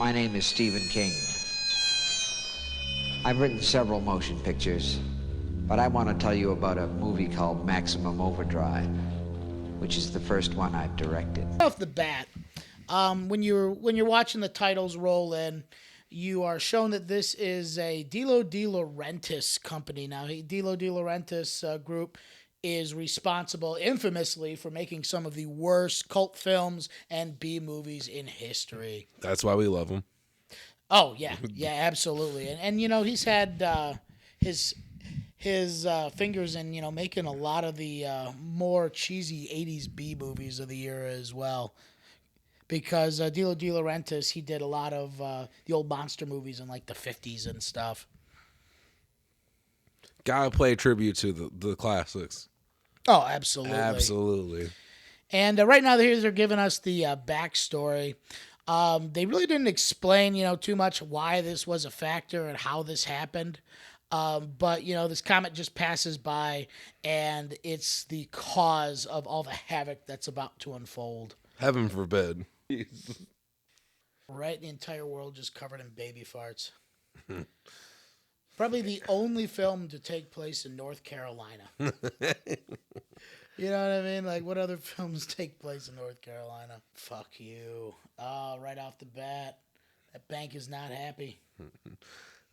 My name is Stephen King. I've written several motion pictures, but I want to tell you about a movie called Maximum Overdrive, which is the first one I've directed. Off the bat, when you're watching the titles roll in, you are shown that this is a De Laurentiis company. Now, De Laurentiis group is responsible infamously for making some of the worst cult films and B movies in history. That's why we love him. Oh yeah, absolutely. And you know, he's had his fingers in making a lot of the more cheesy '80s B movies of the era as well. Because De Laurentiis, he did a lot of the old monster movies in like the '50s and stuff. Gotta play tribute to the classics. Oh, absolutely. Absolutely. And right now, they're giving us the backstory. They really didn't explain, too much why this was a factor and how this happened. But, this comet just passes by, and it's the cause of all the havoc that's about to unfold. Heaven forbid. Right? The entire world just covered in baby farts. Probably the only film to take place in North Carolina. You know what I mean? Like, what other films take place in North Carolina? Fuck you. Oh, right off the bat, that bank is not happy.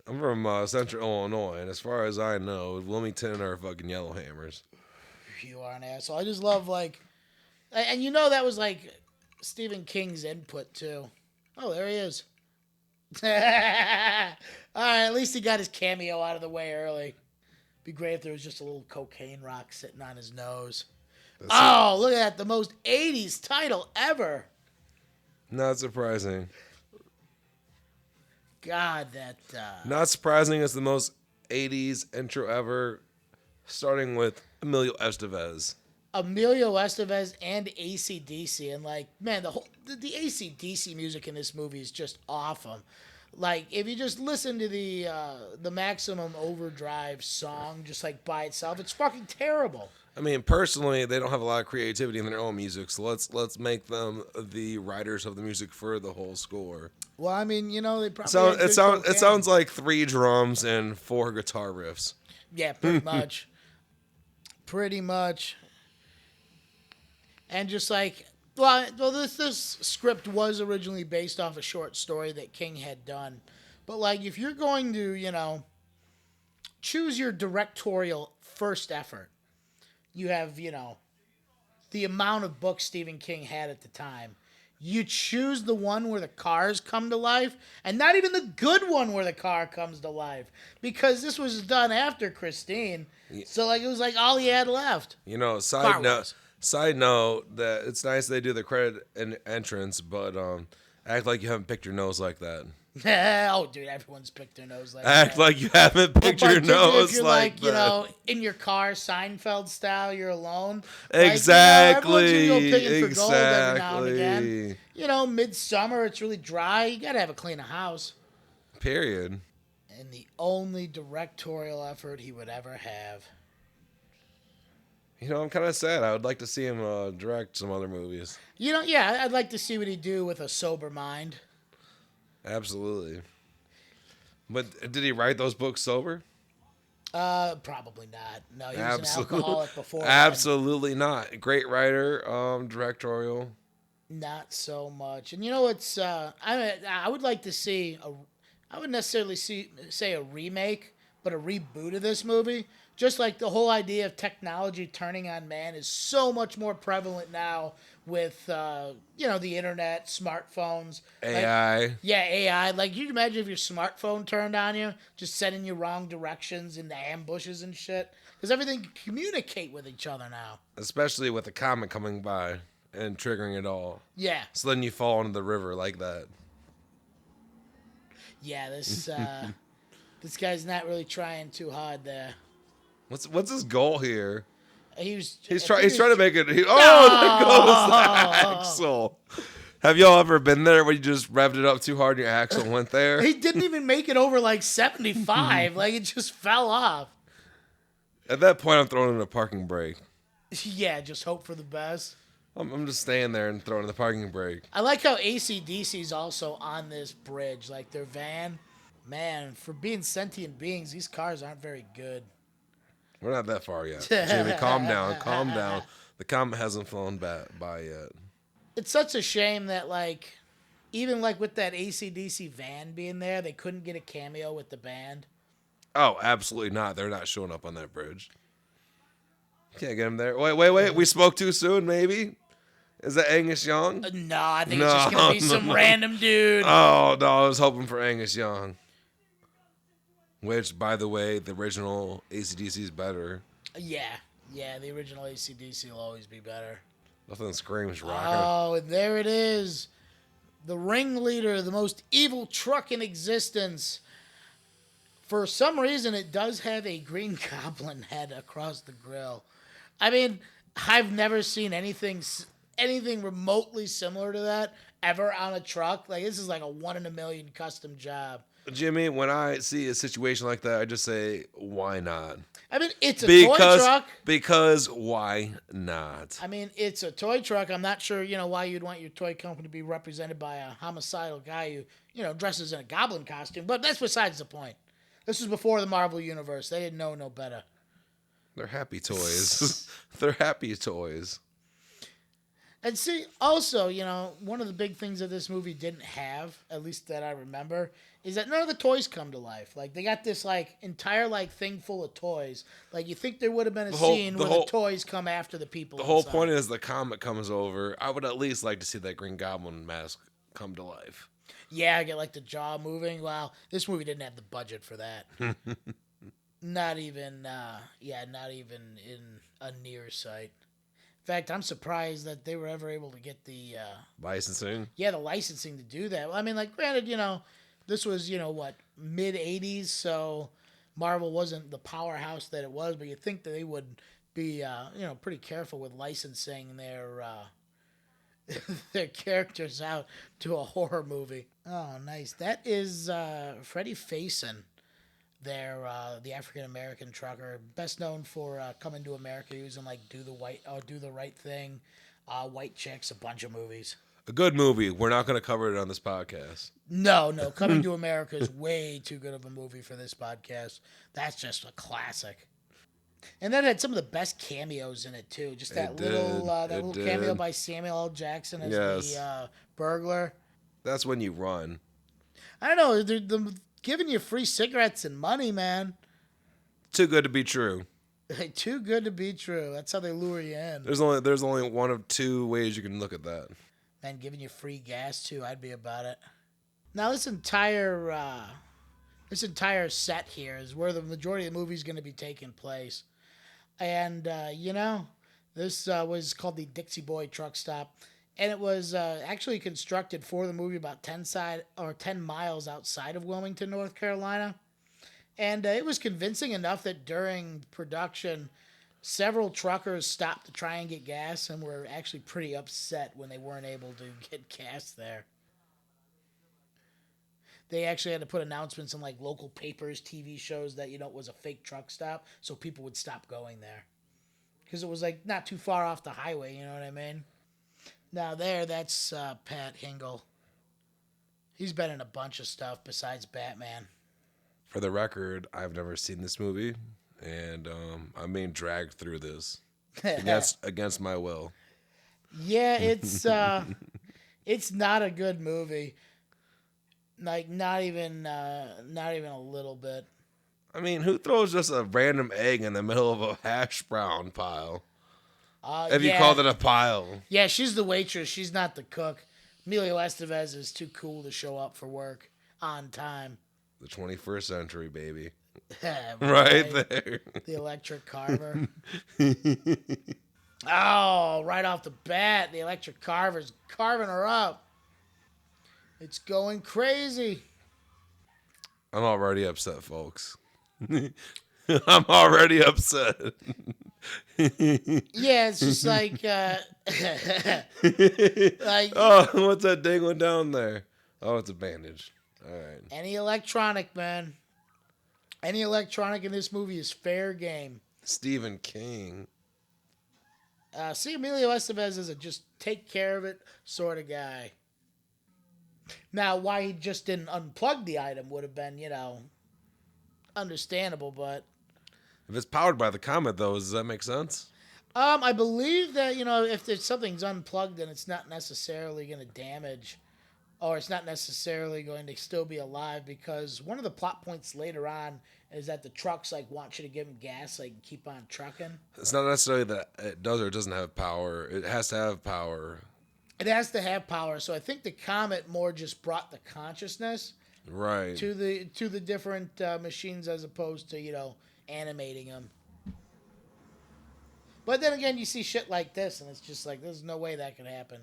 I'm from Central Illinois, and as far as I know, Wilmington are fucking Yellowhammers. You are an asshole. I just love, and that was, Stephen King's input, too. Oh, there he is. All right, at least he got his cameo out of the way early. Be great if there was just a little cocaine rock sitting on his nose. Look at that. The most 80s title ever. Not surprising. God, that... Not surprising it's the most 80s intro ever, starting with Emilio Estevez. Emilio Estevez and AC/DC. And, man, the AC/DC music in this movie is just awesome. If you just listen to the Maximum Overdrive song just, by itself, it's fucking terrible. I mean, personally, they don't have a lot of creativity in their own music, so let's make them the writers of the music for the whole score. Well, I mean, they probably... It sounds like 3 drums and 4 guitar riffs. Yeah, pretty much. Pretty much. And just this script was originally based off a short story that King had done. But, if you're going to, choose your directorial first effort, you have, the amount of books Stephen King had at the time. You choose the one where the cars come to life, and not even the good one where the car comes to life. Because this was done after Christine. So, it was all he had left. Side note that it's nice they do the credit and entrance, but act like you haven't picked your nose like that. Oh, dude, everyone's picked their nose like that. Act like you haven't picked your nose if you're like that. In your car, Seinfeld style, you're alone. Exactly. Everyone's picking for gold every now and again. Midsummer, it's really dry. You got to have a cleaner house. Period. And the only directorial effort he would ever have. I'm kind of sad. I would like to see him direct some other movies. I'd like to see what he'd do with a sober mind. Absolutely. But did he write those books sober? Probably not. No, he was an alcoholic before. Absolutely not. Great writer, directorial. Not so much. And it's I would like to see I wouldn't necessarily say a remake, but a reboot of this movie. Just the whole idea of technology turning on man is so much more prevalent now with, the internet, smartphones. AI. AI. You imagine if your smartphone turned on you, just sending you wrong directions into ambushes and shit? Because everything can communicate with each other now. Especially with a comet coming by and triggering it all. Yeah. So then you fall into the river like that. Yeah, this guy's not really trying too hard there. What's his goal here? He's trying to make it. There goes the axle. Have y'all ever been there when you just revved it up too hard and your axle went there? He didn't even make it over 75. It just fell off. At that point, I'm throwing in a parking brake. Yeah, just hope for the best. I'm just staying there and throwing the parking brake. I like how AC/DC's also on this bridge, like their van. Man, for being sentient beings, these cars aren't very good. We're not that far yet. Jimmy, calm down, calm down. The comet hasn't flown by yet. It's such a shame that, like, even like with that AC/DC van being there, they couldn't get a cameo with the band. Oh, absolutely not. They're not showing up on that bridge. Can't get them there. Wait. We spoke too soon, maybe? Is that Angus Young? No, I think it's just going to be some random dude. Oh, no, I was hoping for Angus Young. Which, by the way, the original AC/DC is better. Yeah, the original AC/DC will always be better. Nothing screams rocker. Oh, and there it is. The ringleader, the most evil truck in existence. For some reason, it does have a green goblin head across the grill. I mean, I've never seen anything remotely similar to that ever on a truck. Like, this is like a 1 in a million custom job. Jimmy, when I see a situation like that, I just say, why not? I mean, it's a toy truck. Because why not? I mean, it's a toy truck. I'm not sure, why you'd want your toy company to be represented by a homicidal guy who, dresses in a goblin costume. But that's besides the point. This was before the Marvel Universe. They didn't know no better. They're happy toys. They're happy toys. And see, also, one of the big things that this movie didn't have, at least that I remember, is that none of the toys come to life. Like, they got this, entire, thing full of toys. Like, you think there would have been a scene where the toys come after the people. The whole point is the comet comes over. I would at least like to see that Green Goblin mask come to life. Yeah, get, the jaw moving. Wow, this movie didn't have the budget for that. Not even in a near sight. In fact, I'm surprised that they were ever able to get the licensing. Yeah, the licensing to do that. I mean, granted, this was mid '80s, so Marvel wasn't the powerhouse that it was. But you'd think that they would be pretty careful with licensing their their characters out to a horror movie. Oh, nice. That is Freddie Faison. The African American trucker, best known for Coming to America. He was in Do the Right Thing, White Chicks, a bunch of movies. A good movie. We're not going to cover it on this podcast. No, Coming to America is way too good of a movie for this podcast. That's just a classic. And that had some of the best cameos in it too. Just that little cameo by Samuel L. Jackson as the burglar. That's when you run. I don't know. They're giving you free cigarettes and money, man. Too good to be true. Too good to be true. That's how they lure you in. There's only one of two ways you can look at that. Man, giving you free gas too. I'd be about it. Now this entire set here is where the majority of the movie is going to be taking place, and this was called the Dixie Boy truck stop. And it was actually constructed for the movie about 10 miles outside of Wilmington, North Carolina. And it was convincing enough that during production, several truckers stopped to try and get gas and were actually pretty upset when they weren't able to get gas there. They actually had to put announcements in local papers, TV shows that, it was a fake truck stop so people would stop going there. Because it was not too far off the highway, you know what I mean? Now that's Pat Hingle. He's been in a bunch of stuff besides Batman. For the record, I've never seen this movie, and I'm being dragged through this against my will. Yeah, it's not a good movie. Not even a little bit. I mean, who throws just a random egg in the middle of a hash brown pile? If you called it a pile. Yeah, she's the waitress. She's not the cook. Emilio Estevez is too cool to show up for work on time. The 21st century, baby. right there. The electric carver. Oh, right off the bat, the electric carver's carving her up. It's going crazy. I'm already upset, folks. I'm already upset. Yeah, it's just oh, what's that dangling down there? Oh, it's a bandage. All right. Any electronic, man. Any electronic in this movie is fair game. Stephen King. See, Emilio Estevez is a just take care of it sort of guy. Now, why he just didn't unplug the item would have been, understandable, but... If it's powered by the comet, though, does that make sense? I believe that, if there's something's unplugged, then it's not necessarily going to damage, or it's not necessarily going to still be alive, because one of the plot points later on is that the trucks, want you to give them gas, so they can keep on trucking. It's not necessarily that it does or doesn't have power. It has to have power. It has to have power, so I think the comet more just brought the consciousness Right. to the different machines as opposed to, animating them. But then again, you see shit like this, and it's just like, there's no way that could happen.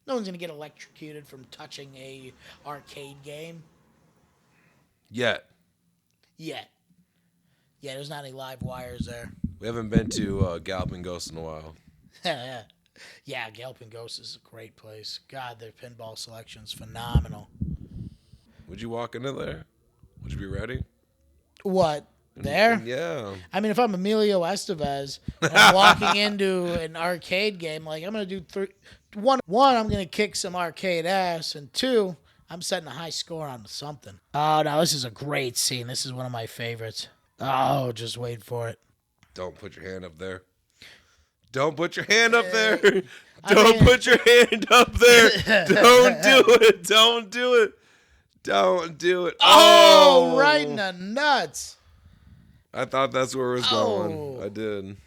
No one's going to get electrocuted from touching a arcade game. Yet. Yeah, there's not any live wires there. We haven't been to Galloping Ghost in a while. Yeah, Galloping Ghost is a great place. God, their pinball selection's phenomenal. Would you walk into there? Would you be ready? What? There? Yeah. I mean, if I'm Emilio Estevez and I'm walking into an arcade game, I'm going to do three. One, I'm going to kick some arcade ass, and two, I'm setting a high score on something. Oh, no, this is a great scene. This is one of my favorites. Oh, just wait for it. Don't put your hand up there. Don't put your hand up there. Put your hand up there. Don't do it. Don't do it. Don't do it. Oh, right in the nuts. I thought that's where it was going. I did.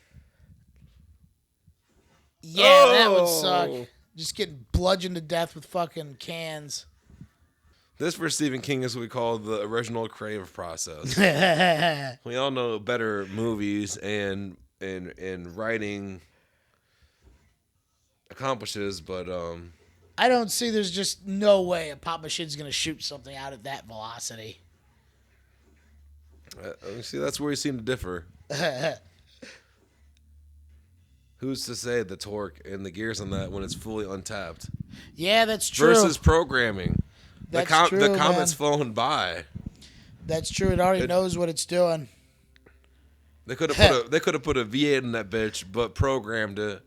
Yeah, that would suck. Just getting bludgeoned to death with fucking cans. This for Stephen King is what we call the original creative process. We all know better movies and writing accomplishes, but I don't see. There's just no way a pop machine's gonna shoot something out at that velocity. See, that's where we seem to differ. Who's to say the torque and the gears on that when it's fully untapped? Yeah, that's true. Versus programming. That's true, the comet's man. flown by. That's true. It already knows what it's doing. They could have put a V8 in that bitch, but programmed it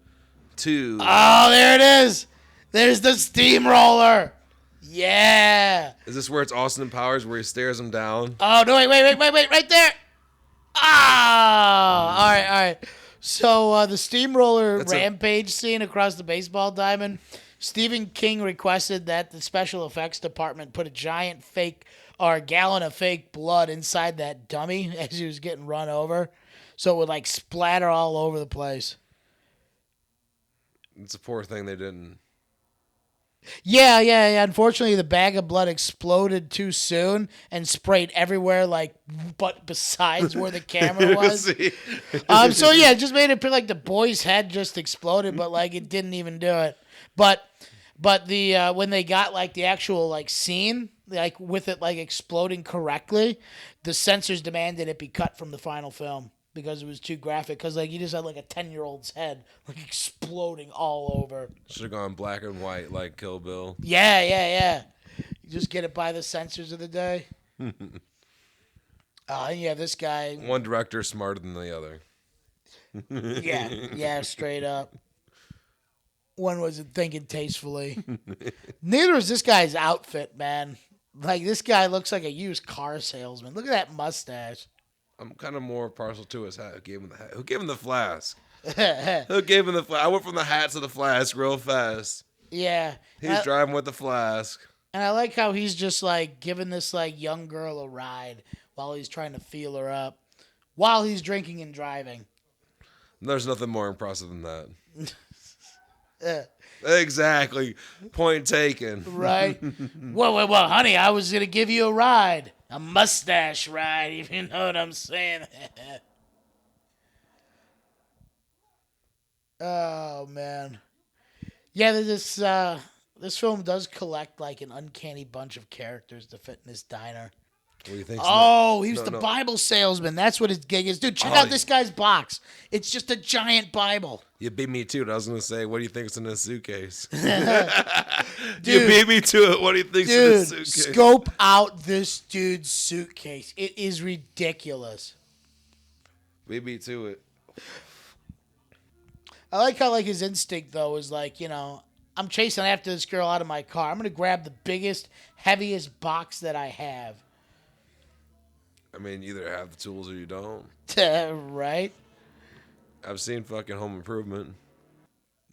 to. Oh, there it is. There's the steamroller. Yeah. Is this where it's Austin Powers where he stares him down? Oh no! Wait! Right there. Ah! All right. So the steamroller rampage scene across the baseball diamond. Stephen King requested that the special effects department put a giant fake or a gallon of fake blood inside that dummy as he was getting run over, so it would splatter all over the place. It's a poor thing they didn't. Yeah. Unfortunately, the bag of blood exploded too soon and sprayed everywhere, but besides where the camera was. So yeah, it just made it feel like the boy's head just exploded, but it didn't even do it. But the when they got the actual scene, with it exploding correctly, the censors demanded it be cut from the final film because it was too graphic. Because you just had a 10-year-old's head exploding all over. Should have gone black and white like Kill Bill. Yeah. You just get it by the censors of the day. And you have this guy. One director smarter than the other. Yeah, straight up. One wasn't thinking tastefully. Neither was this guy's outfit, man. This guy looks like a used car salesman. Look at that mustache. I'm kind of more partial to his hat. Who gave him the hat? Who gave him the flask? Who gave him the flask? I went from the hat to the flask real fast. Yeah. He's driving with the flask. And I like how he's just giving this young girl a ride while he's trying to feel her up while he's drinking and driving. There's nothing more impressive than that. Exactly. Point taken. Right? Well, honey, I was going to give you a ride. A mustache ride, if you know what I'm saying. Oh, man. Yeah, this film does collect an uncanny bunch of characters to fit in this diner. What do you think? Oh, he was the Bible salesman. That's what his gig is. Dude, check out this guy's box. It's just a giant Bible. You beat me to it. I was going to say, what do you think's in this suitcase? Dude, you beat me to it. What do you think's in this suitcase? Scope out this dude's suitcase. It is ridiculous. Beat me to it. I like how like his instinct though is like, you know, I'm chasing after this girl out of my car. I'm gonna grab the biggest, heaviest box that I have. I mean, you either have the tools or you don't. Right? I've seen fucking Home Improvement.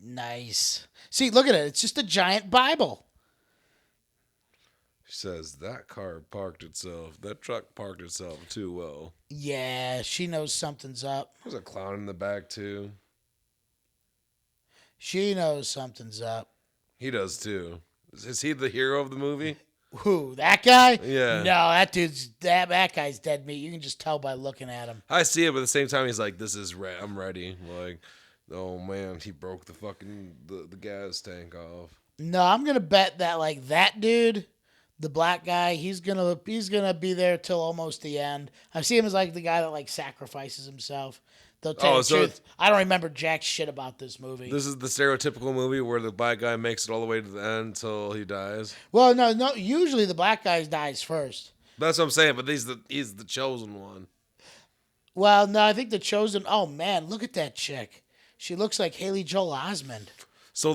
Nice. See, look at it. It's just a giant Bible. She says, that car parked itself. That truck parked itself too well. Yeah, she knows something's up. There's a clown in the back, too. She knows something's up. He does, too. Is he the hero of the movie? Who, that guy? Yeah. No, that guy's dead meat. You can just tell by looking at him. I see it, but at the same time, he's like, this is I'm ready. Like, oh, man, he broke the fucking the gas tank off. No, I'm going to bet that, like, that dude... The black guy, he's gonna be there till almost the end. I see him as like the guy that like sacrifices himself. They'll tell you the truth. I don't remember jack shit about this movie. This is the stereotypical movie where the black guy makes it all the way to the end until he dies. Well, no. Usually the black guy dies first. That's what I'm saying. But he's the chosen one. Well, no, I think the chosen. Oh man, look at that chick. She looks like Haley Joel Osment. So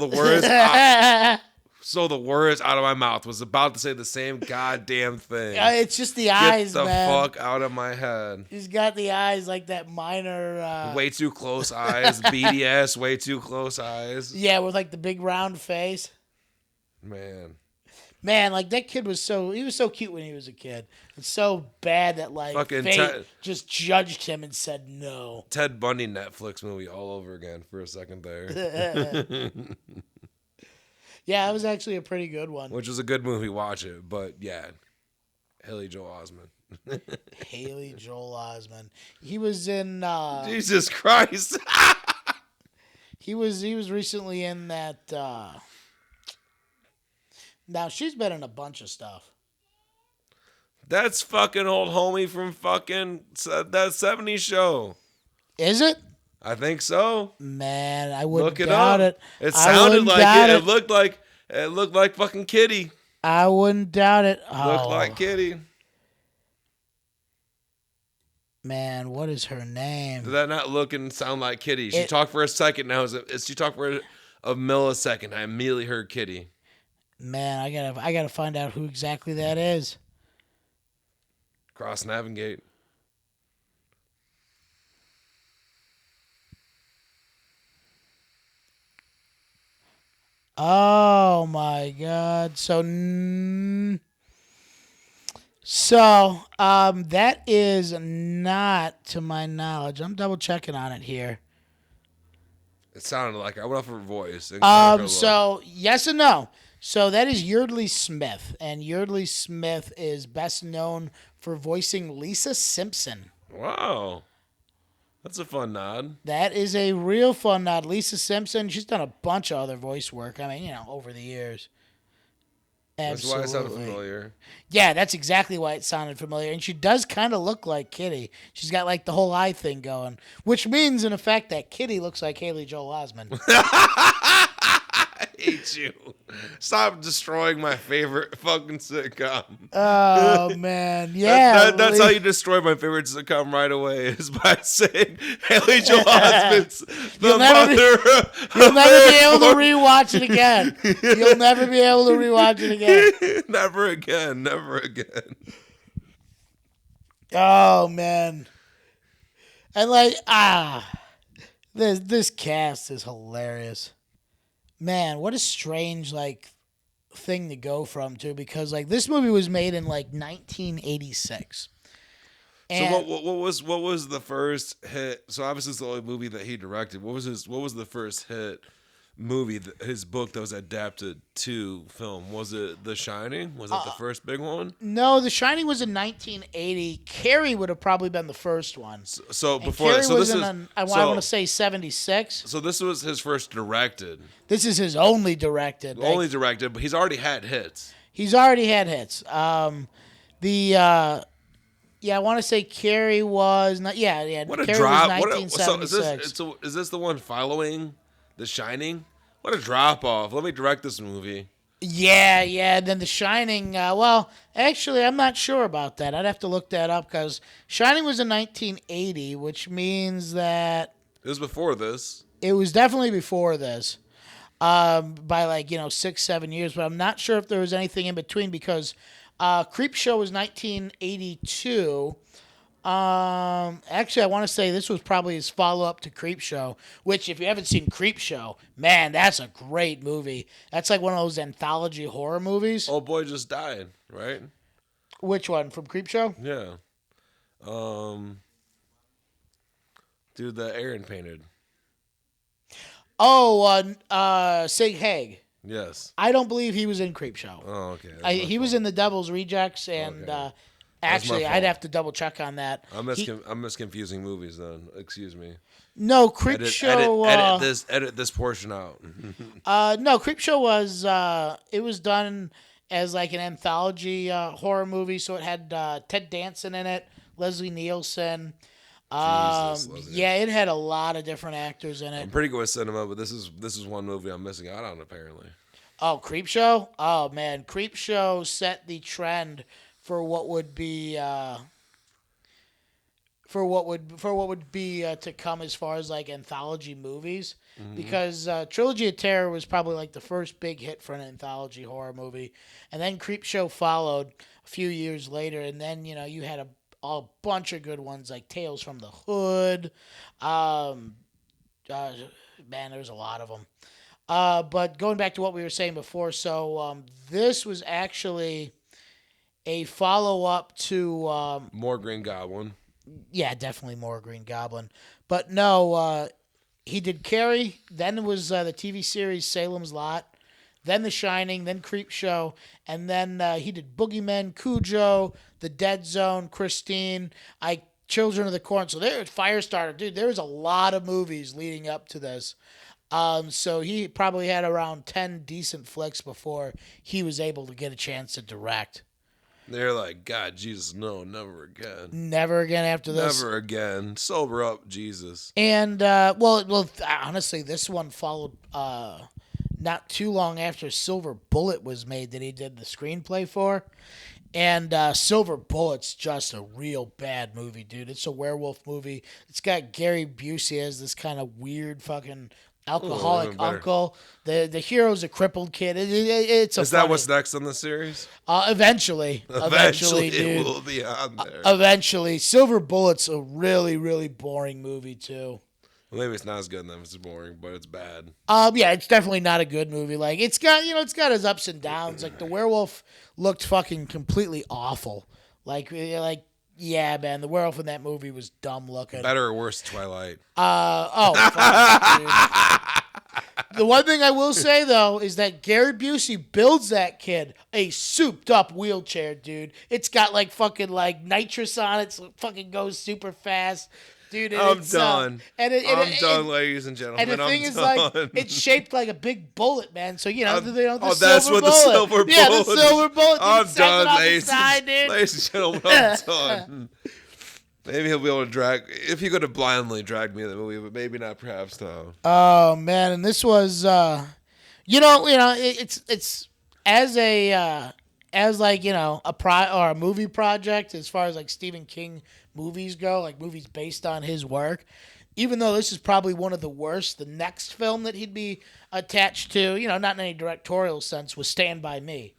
the words out of my mouth was about to say the same goddamn thing. It's just the eyes, man. Get the fuck out of my head. He's got the eyes like that minor... way too close eyes. BDS, way too close eyes. Yeah, with like the big round face. Man, like that kid was so cute when he was a kid. It's so bad that like fucking fate just judged him and said no. Ted Bundy Netflix movie all over again for a second there. Yeah, it was actually a pretty good one. Which was a good movie, watch it. But yeah, Haley Joel Osment. Haley Joel Osment. He was in... Jesus Christ. He was recently in that... Now, she's been in a bunch of stuff. That's fucking old homie from fucking that 70s show. Is it? I think so. Man, I wouldn't Look doubt it. It sounded like it. It looked like fucking Kitty. I wouldn't doubt it. Looked like Kitty. Man, what is her name? Did that not look and sound like Kitty? She talked for a second. Now she talked for a millisecond. I immediately heard Kitty. Man, I gotta find out who exactly that is. Cross navigate. Oh my God! So that is not to my knowledge. I'm double checking on it here. It sounded like I went off her voice. So yes and no. So that is Yeardley Smith, and Yeardley Smith is best known for voicing Lisa Simpson. Wow. That's a fun nod. That is a real fun nod. Lisa Simpson, she's done a bunch of other voice work. I mean, over the years. Absolutely. That's why it sounded familiar. Yeah, that's exactly why it sounded familiar. And she does kind of look like Kitty. She's got like the whole eye thing going, which means in effect that Kitty looks like Haley Joel Osment. I hate you. Stop destroying my favorite fucking sitcom. Oh, man. Yeah. That's how you destroy my favorite sitcom right away, is by saying Haley Joel Osment's the mother. You'll never be able to rewatch it again. You'll never be able to rewatch it again. Never again. Never again. Oh, man. And like, this cast is hilarious. Man, what a strange thing to go from too, because this movie was made in 1986. And so what was the first hit? So obviously it's the only movie that he directed. What was the first hit movie, his book that was adapted to film? Was it The Shining? Was it the first big one? No, The Shining was in 1980. Carrie would have probably been the first one. So before Carrie that, so was this in is I want to say 76. So this was his first directed. This is his only directed. Only directed, but he's already had hits. He's already had hits. I want to say Carrie was not. Yeah. What a Carrie drop! was 1976. Is this the one following The Shining? What a drop off! Let me direct this movie. Yeah. And then The Shining. Well, actually, I'm not sure about that. I'd have to look that up because Shining was in 1980, which means that It was before this. It was definitely before this, by like 6-7 years. But I'm not sure if there was anything in between because Creepshow was 1982. Actually, I want to say this was probably his follow-up to Creepshow, which, if you haven't seen Creepshow, man, that's a great movie. That's like one of those anthology horror movies. Old boy just died, right? Which one? From Creepshow? Yeah. Dude, that Aaron painted. Oh, Sig Haig. Yes. I don't believe he was in Creepshow. Oh, okay. He was in The Devil's Rejects, and actually, I'd have to double check on that. I'm misconfusing movies then. Excuse me. No, Creepshow. Edit this portion out. No, Creepshow was it was done as like an anthology horror movie, so it had Ted Danson in it, Leslie Nielsen. Yeah, it had a lot of different actors in it. I'm pretty good with cinema, but this is one movie I'm missing out on apparently. Oh, Creepshow? Oh man, Creepshow set the trend for what would be to come as far as like anthology movies, because Trilogy of Terror was probably like the first big hit for an anthology horror movie, and then Creepshow followed a few years later, and then you had a bunch of good ones like Tales from the Hood. Man, there's a lot of them. But going back to what we were saying before, so this was actually a follow-up to... more Green Goblin. Yeah, definitely more Green Goblin. But no, he did Carrie, then it was the TV series Salem's Lot, then The Shining, then Creepshow, and then he did Boogeyman, Cujo, The Dead Zone, Christine, Children of the Corn. So there was Firestarter. Dude, there was a lot of movies leading up to this. So he probably had around 10 decent flicks before he was able to get a chance to direct. They're like, God, Jesus, no, never again. Never again after this. Never again. Sober up, Jesus. And, well, honestly, this one followed not too long after Silver Bullet was made that he did the screenplay for. And Silver Bullet's just a real bad movie, dude. It's a werewolf movie. It's got Gary Busey as this kind of weird fucking alcoholic uncle. The hero's a crippled kid. Is that what's next on the series? Eventually, dude. It will be on there. Eventually. Silver Bullet's a really, really boring movie, too. Well, maybe it's not as good then. It's boring, but it's bad. Yeah, it's definitely not a good movie. Like, it's got its ups and downs. Like, the werewolf looked fucking completely awful. Like, yeah, man, the werewolf in that movie was dumb looking. Better or worse, Twilight? Fuck, dude. The one thing I will say, though, is that Gary Busey builds that kid a souped-up wheelchair, dude. It's got, like, fucking, like, nitrous on it, so it fucking goes super fast. Dude, I'm done. I'm done, ladies and gentlemen. And the thing is, like, it's shaped like a big bullet, man. So, the that's what the silver bullet. Yeah, the silver bullet. I'm done, ladies and gentlemen. I'm done. Maybe he'll be able to drag, if he could have blindly dragged me in the movie, but maybe not, perhaps no. Oh man, and this was, it's as a movie project as far as like Stephen King movies go, like movies based on his work. Even though this is probably one of the worst, the next film that he'd be attached to, not in any directorial sense, was Stand By Me.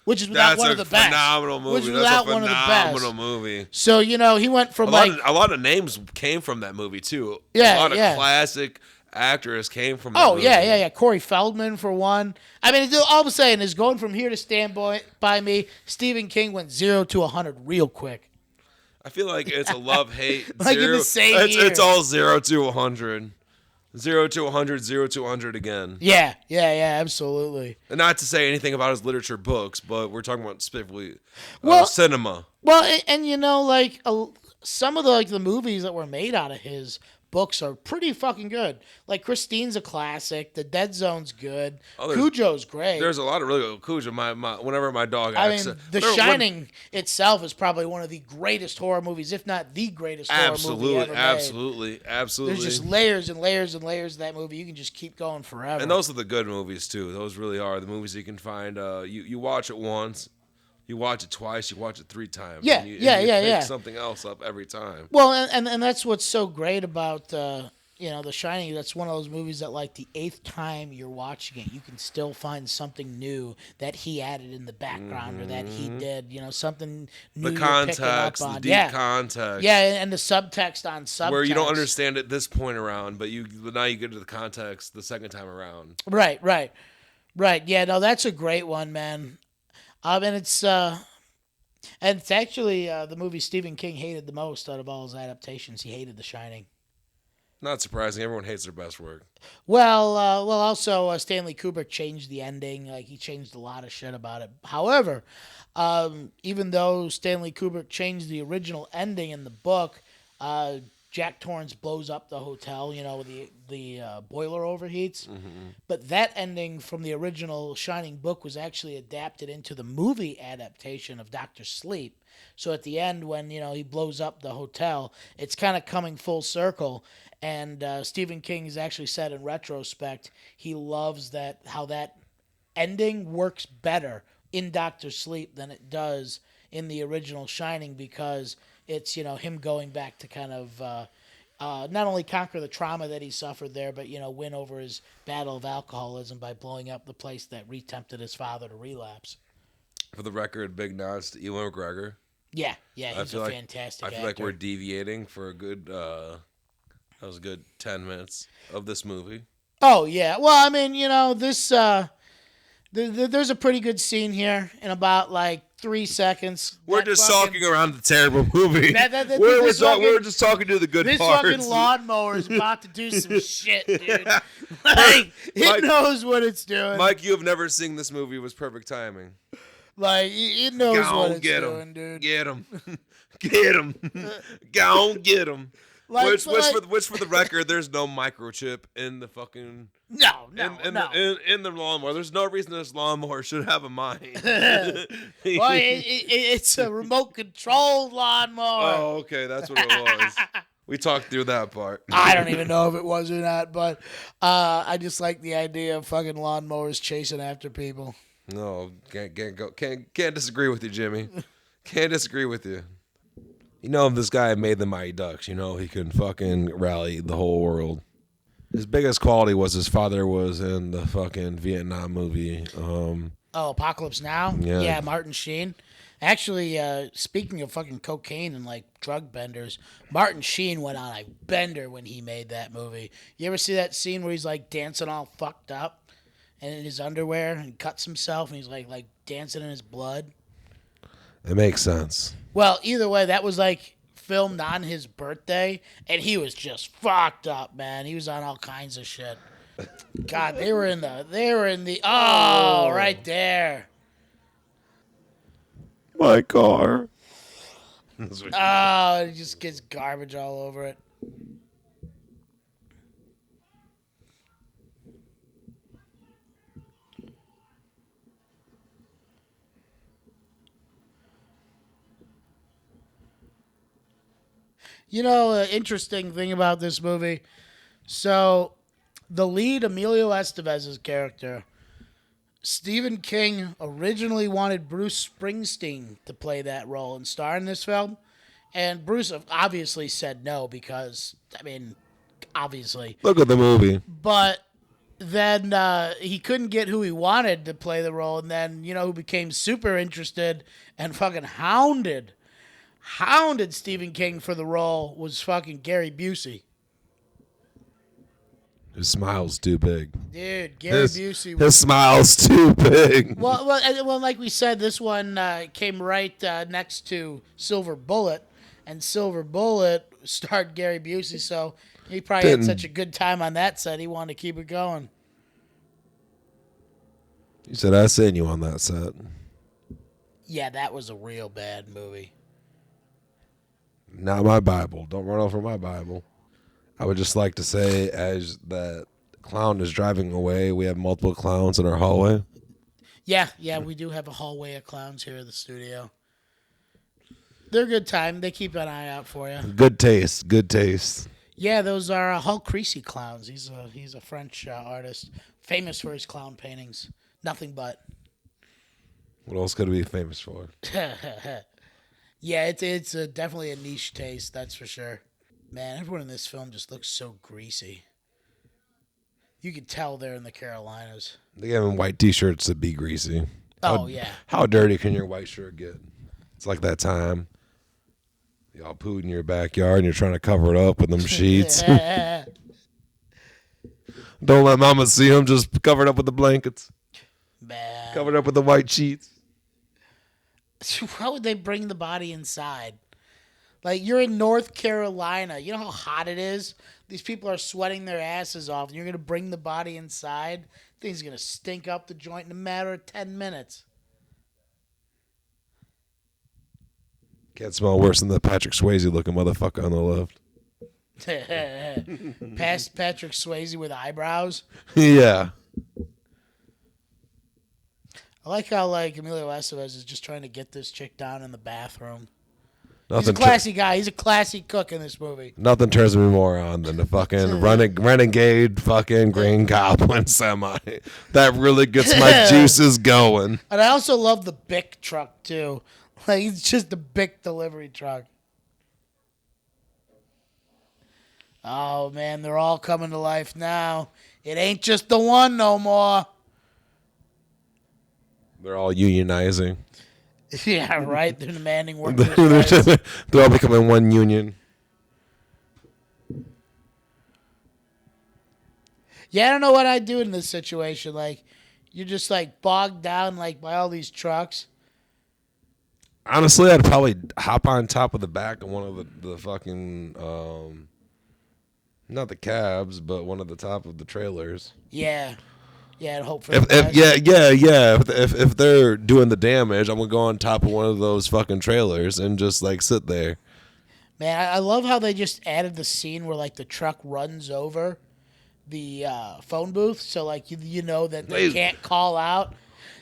Which is without one of the best. Phenomenal movie. Which is without one of the best. Phenomenal movie. So, he went from a lot of names came from that movie too. Yeah, a lot of classic actors came from that movie. Yeah. Corey Feldman for one. I mean, all I'm saying is going from here to Stand By Me, Stephen King went 0 to 100 real quick. I feel like it's a love-hate. Like in the same year. It's all 0 to 100. 0 to 100, 0 to 100 again. Yeah, absolutely. And not to say anything about his literature books, but we're talking about specifically cinema. Well, and some of the movies that were made out of his books are pretty fucking good. Like Christine's a classic. The Dead Zone's good. Cujo's great. There's a lot of really good Cujo. Whenever my dog acts, The Shining itself is probably one of the greatest horror movies, if not the greatest horror movie ever made. Absolutely. There's just layers and layers and layers of that movie. You can just keep going forever. And those are the good movies too. Those really are the movies you can find. You watch it once. You watch it twice, you watch it 3 times. Yeah, and you pick something else up every time. Well, and that's what's so great about The Shining, that's one of those movies that, like, the 8th time you're watching it, you can still find something new that he added in the background or that he did, something new The you're picking up context, the on. deep context. Yeah, and the subtext on subtext. Where you don't understand it this point around, but now you get to the context the second time around. Right. Yeah, no, that's a great one, man. And it's actually the movie Stephen King hated the most out of all his adaptations. He hated The Shining. Not surprising. Everyone hates their best work. Well, also Stanley Kubrick changed the ending. Like, he changed a lot of shit about it. However, even though Stanley Kubrick changed the original ending in the book, Jack Torrance blows up the hotel. The boiler overheats. Mm-hmm. But that ending from the original Shining book was actually adapted into the movie adaptation of Dr. Sleep. So at the end, when he blows up the hotel, it's kind of coming full circle. And Stephen King has actually said in retrospect he loves how that ending works better in Dr. Sleep than it does in the original Shining, because it's him going back to kind of not only conquer the trauma that he suffered there, but win over his battle of alcoholism by blowing up the place that re-tempted his father to relapse. For the record, big nods to Ewan McGregor. Yeah, he's a fantastic actor. I feel like we're deviating for a good. That was a good 10 minutes of this movie. Oh, yeah. Well, I mean, this, there's a pretty good scene here in about, 3 seconds. We're just talking around the terrible movie. We're just talking to the good this parts. This fucking lawnmower is about to do some shit, dude. It knows what it's doing. Mike, you have never seen this movie. Was perfect timing. It knows what it's doing, dude. Get him. Get him. Go on, get him. Which for the record, there's no microchip in the fucking no. In the lawnmower. There's no reason this lawnmower should have a mind. Well, it's a remote controlled lawnmower. Oh, okay, that's what it was. We talked through that part. I don't even know if it was or not, but I just like the idea of fucking lawnmowers chasing after people. No, can't disagree with you, Jimmy. Can't disagree with you. If this guy made the Mighty Ducks, he can fucking rally the whole world. His biggest quality was his father was in the fucking Vietnam movie. Apocalypse Now? Yeah. Martin Sheen. Actually, speaking of fucking cocaine and, drug benders, Martin Sheen went on a bender when he made that movie. You ever see that scene where he's, dancing all fucked up and in his underwear and cuts himself and he's, like dancing in his blood? It makes sense. Well, either way, that was filmed on his birthday, and he was just fucked up, man. He was on all kinds of shit. God, they were in the right there. My car. It just gets garbage all over it. Interesting thing about this movie. So, the lead, Emilio Estevez's character, Stephen King originally wanted Bruce Springsteen to play that role and star in this film. And Bruce obviously said no because, obviously. Look at the movie. But then he couldn't get who he wanted to play the role. And then, who became super interested and fucking hounded Stephen King for the role was fucking Gary Busey. His smile's too big. Dude, Gary Busey. His smile's too big. Well, like we said, this one came right next to Silver Bullet, and Silver Bullet starred Gary Busey, so he probably had such a good time on that set, he wanted to keep it going. He said, I seen you on that set. Yeah, that was a real bad movie. Not my Bible. Don't run over my Bible. I would just like to say, as that clown is driving away, we have multiple clowns in our hallway. Yeah, we do have a hallway of clowns here in the studio. They're a good time. They keep an eye out for you. Good taste. Yeah, those are Hull Creasy clowns. He's a French artist, famous for his clown paintings. Nothing but. What else could he be famous for? Yeah, it's definitely a niche taste, that's for sure. Man, everyone in this film just looks so greasy. You could tell they're in the Carolinas. They give them white T-shirts to be greasy. Oh, yeah. How dirty can your white shirt get? It's like that time y'all pooed in your backyard and you're trying to cover it up with them sheets. Don't let mama see them. Just cover it up with the blankets. Man. Covered up with the white sheets. How would they bring the body inside? Like, you're in North Carolina. You know how hot it is? These people are sweating their asses off, and you're going to bring the body inside? Thing's going to stink up the joint in a matter of 10 minutes. Can't smell worse than the Patrick Swayze looking motherfucker on the left. Past Patrick Swayze with eyebrows. Yeah. I like how, like, Emilio Estevez is just trying to get this chick down in the bathroom. Nothing He's a classy guy. He's a classy cook in this movie. Nothing turns me more on than the fucking renegade fucking Green Goblin semi. That really gets my juices going. And I also love the Bic truck, too. Like, it's just a Bic delivery truck. Oh, man, they're all coming to life now. It ain't just the one no more. They're all unionizing. Yeah, right. They're demanding workers' rights. They're all becoming one union. Yeah, I don't know what I'd do in this situation. Like, you're just, like, bogged down, like, by all these trucks. Honestly, I'd probably hop on top of the back of one of the fucking, not the cabs, but one of the top of the trailers. Yeah. Yeah, and hope for If the best. If they're doing the damage, I'm gonna go on top of one of those fucking trailers and just like sit there. Man, I love how they just added the scene where like the truck runs over the phone booth, so like you know that they can't call out.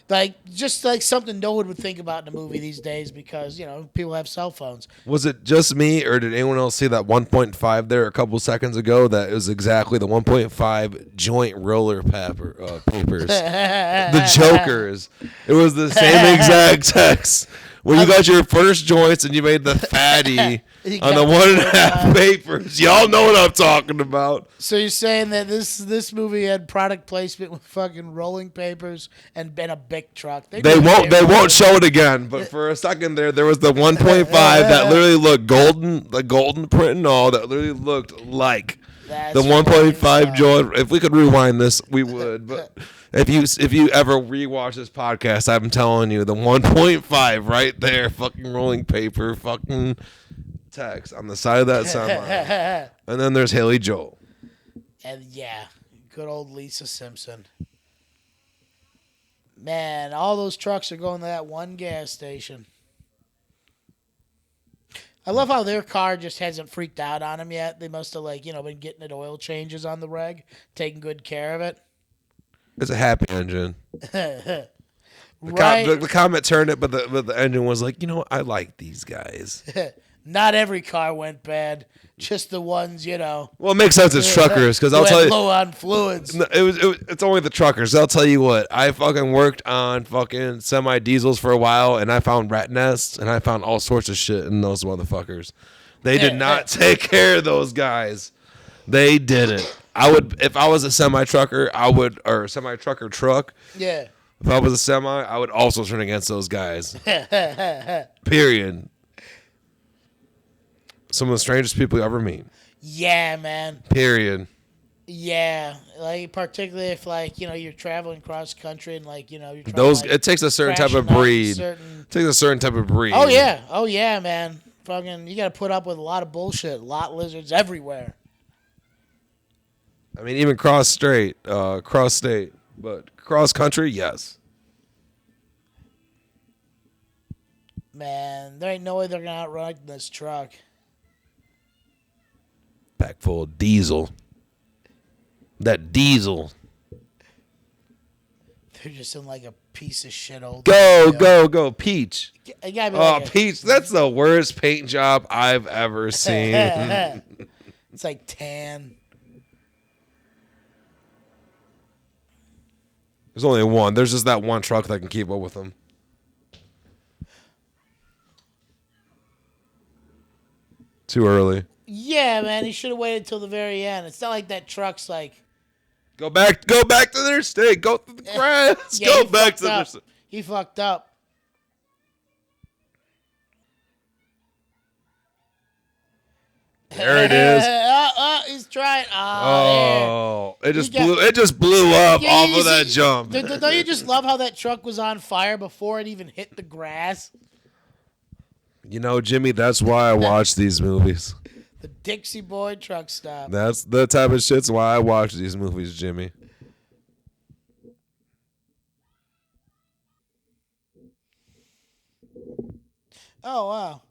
Like just like something no one would think about in a movie these days because people have cell phones. Was it just me, or did anyone else see that 1.5 there a couple seconds ago? That is exactly the 1.5 joint roller papers. The Jokers. It was the same exact text. When you got your first joints and you made the fatty on the 1.5 papers. Y'all know what I'm talking about. So you're saying that this movie had product placement with fucking rolling papers and a big truck. They won't show it again, but for a second there was the 1.5 that literally looked golden, the golden print and all that literally looked like the 1.5 joint. If we could rewind this, we would, but if you ever rewatch this podcast, I'm telling you, the 1.5 right there, fucking rolling paper, fucking text on the side of that semi. And then there's Haley Joel. And yeah, good old Lisa Simpson. Man, all those trucks are going to that one gas station. I love how their car just hasn't freaked out on them yet. They must have been getting it oil changes on the reg, taking good care of it. It's a happy engine. Right. The Comet turned it, but the engine was like, I like these guys. Not every car went bad, just the ones, Well, it makes sense. It's truckers, because I'll tell you, low on fluids. It's only the truckers. I'll tell you what. I fucking worked on fucking semi diesels for a while, and I found rat nests, and I found all sorts of shit in those motherfuckers. They did not take care of those guys. They didn't. If I was a semi trucker, or semi trucker truck. Yeah. If I was a semi, I would also turn against those guys. Period. Some of the strangest people you ever meet. Yeah, man. Period. Yeah, like particularly if you're traveling cross country and you're trying it takes a certain type of breed. It takes a certain type of breed. Oh yeah, man. Fucking, you got to put up with a lot of bullshit, lot lizards everywhere. I mean, even cross state, but cross country, yes. Man, there ain't no way they're gonna outrun this truck. Pack full of diesel. That diesel. They're just in a piece of shit old. Go, Peach. Peach. That's the worst paint job I've ever seen. It's like tan. There's only one. There's just that one truck that can keep up with them. Too early. Yeah, man, he should have waited till the very end. It's not like that truck's like... Go back to the interstate. Go through the grass. Yeah, go back to the up. interstate. He fucked up. There it is. He's trying. It just blew up off of that jump. Don't you just love how that truck was on fire before it even hit the grass? You know, Jimmy, that's why I watch these movies. The Dixie Boy truck stop. That's the type of shit's why I watch these movies, Jimmy. Oh, wow.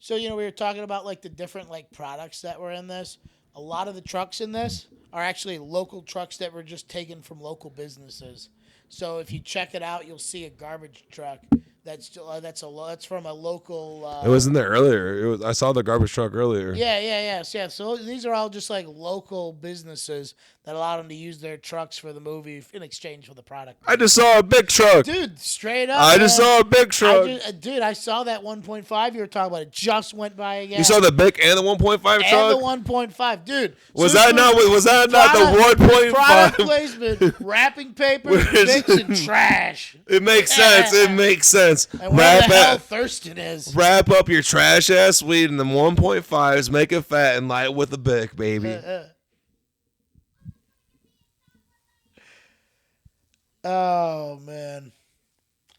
So, we were talking about, like, the different, like, products that were in this. A lot of the trucks in this are actually local trucks that were just taken from local businesses. So if you check it out, you'll see a garbage truck that's from a local. It was in there earlier. I saw the garbage truck earlier. Yeah. So these are all just like local businesses that allow them to use their trucks for the movie in exchange for the product. I just saw a big truck, dude. Straight up, I just saw a big truck, I saw that 1.5 you were talking about. It just went by again. You saw the big and the 1.5 truck. And the 1.5, dude. Was that not the 1.5? Product placement, wrapping paper, bits, and trash. It makes sense. It makes sense. And where the hell Thurston is. Wrap up your trash ass weed in the 1.5s, make it fat and light with a Bic, baby. Oh, man.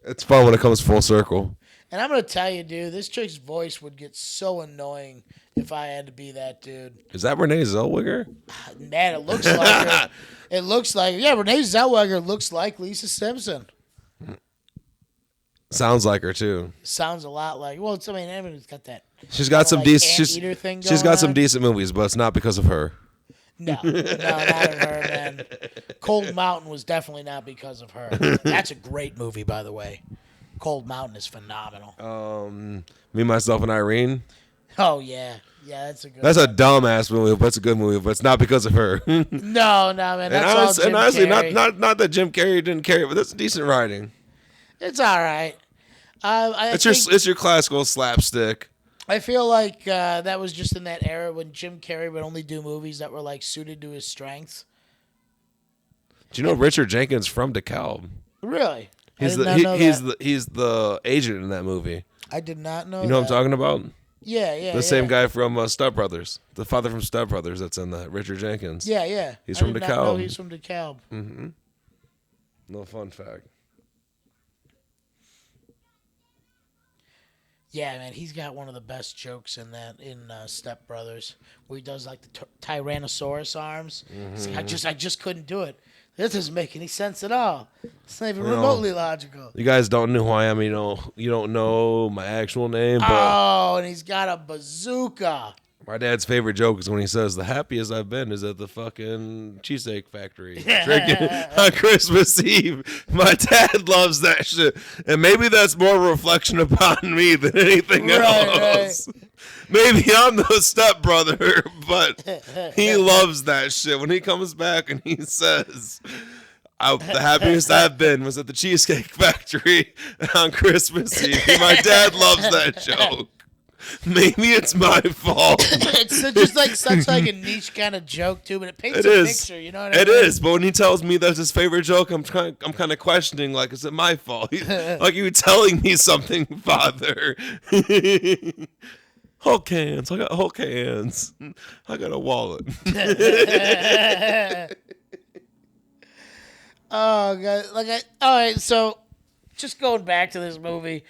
It's fun when it comes full circle. And I'm going to tell you, dude, this chick's voice would get so annoying if I had to be that dude. Is that Renee Zellweger? Man, it looks like her. It looks like, Renee Zellweger looks like Lisa Simpson. Sounds like her, too. Sounds a lot like, everyone's got that. She's got some decent. She's got some decent movies, but it's not because of her. No, not of her, man. Cold Mountain was definitely not because of her. That's a great movie, by the way. Cold Mountain is phenomenal. Me, Myself, and Irene. Oh yeah, that's a good. That's a dumbass movie, but it's a good movie. But it's not because of her. No, man. That's and honestly, not that Jim Carrey didn't carry it, but that's decent writing. It's all right. It's your classical slapstick. I feel like that was just in that era when Jim Carrey would only do movies that were like suited to his strengths. Do you know Richard Jenkins from DeKalb? Really? He's the agent in that movie. I did not know. You know what I'm talking about? Yeah. The same guy from Step Brothers, the father from Step Brothers that's in that, Richard Jenkins. Yeah. He's from DeKalb. He's from DeKalb. Mm-hmm. No fun fact. Yeah, man, he's got one of the best jokes in Step Brothers, where he does like the Tyrannosaurus arms. Mm-hmm. Like, I just couldn't do it. This doesn't make any sense at all. It's not even remotely logical. You guys don't know who I am. You don't know my actual name. But and he's got a bazooka. My dad's favorite joke is when he says, "The happiest I've been is at the fucking cheesesteak factory drinking on Christmas Eve." My dad loves that shit. And maybe that's more a reflection upon me than anything else. Right. Maybe I'm the stepbrother, but he loves that shit. When he comes back and he says, the happiest I've been was at the Cheesecake Factory on Christmas Eve. My dad loves that joke. Maybe it's my fault. It's just like such like a niche kind of joke too, but it paints a picture. You know what I mean? It is, but when he tells me that's his favorite joke, I'm kind of questioning. Like, is it my fault? Like you telling me something, Father? Hulk hands. I got Hulk hands. I got a wallet. Oh God! All right. So, just going back to this movie.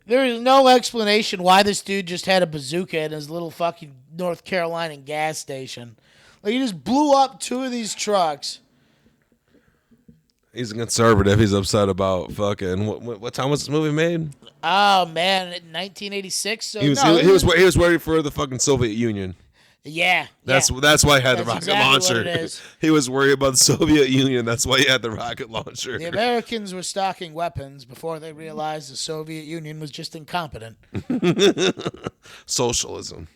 There is no explanation why this dude just had a bazooka in his little fucking North Carolina gas station. Like, he just blew up two of these trucks. He's a conservative. He's upset about fucking... What time was this movie made? Oh, man. 1986? So he was worried for the fucking Soviet Union. Yeah. That's why he had the rocket launcher. What it is. He was worried about the Soviet Union. That's why he had the rocket launcher. The Americans were stocking weapons before they realized the Soviet Union was just incompetent. Socialism.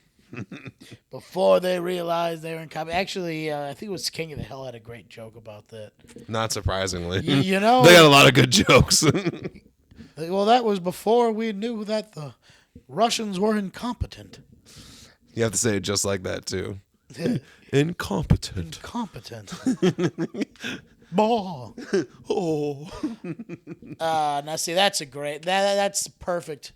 Before they realized they were incompetent. Actually, I think it was King of the Hill had a great joke about that. Not surprisingly. You know, they got a lot of good jokes. Well, that was before we knew that the Russians were incompetent. You have to say it just like that too. Incompetent. Ball. Oh. Now see, that's a great. That's perfect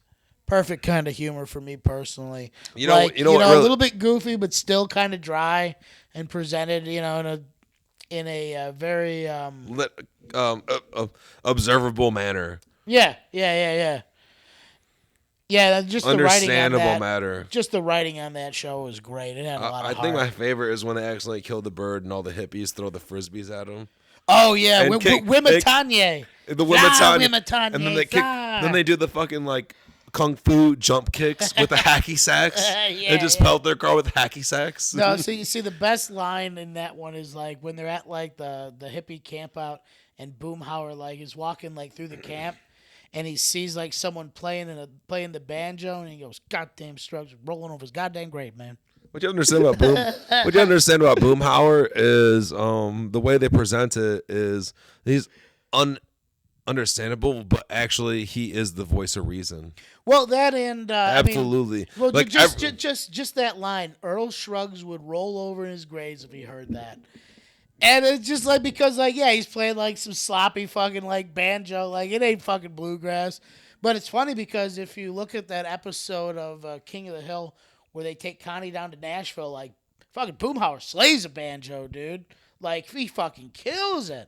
kind of humor for me personally. You know what a really, little bit goofy, but still kind of dry and presented, in a very observable manner. Yeah. Just the writing on that. Matter. Just the writing on that show was great. It had a lot of heart. I think my favorite is when they accidentally kill the bird and all the hippies throw the frisbees at him. Oh yeah, Wimitanye. The Wimitanye. Wimitanye. Then they do the fucking like kung fu jump kicks with the hacky sacks. They just pelt their car with hacky sacks. No, so you see the best line in that one is like when they're at like the hippie camp out and Boomhauer like is walking like through the camp and he sees like someone playing the banjo and he goes, "Goddamn Strokes rolling over his goddamn grave, man." What you understand about Boomhauer is the way they present it is he's understandable, but actually he is the voice of reason. Well, that and absolutely. Like just that line. Earl Shrugs would roll over in his graves if he heard that. And it's just like because like he's playing like some sloppy fucking like banjo, like it ain't fucking bluegrass. But it's funny because if you look at that episode of King of the Hill where they take Connie down to Nashville, like fucking Boomhauer slays a banjo, dude. Like he fucking kills it.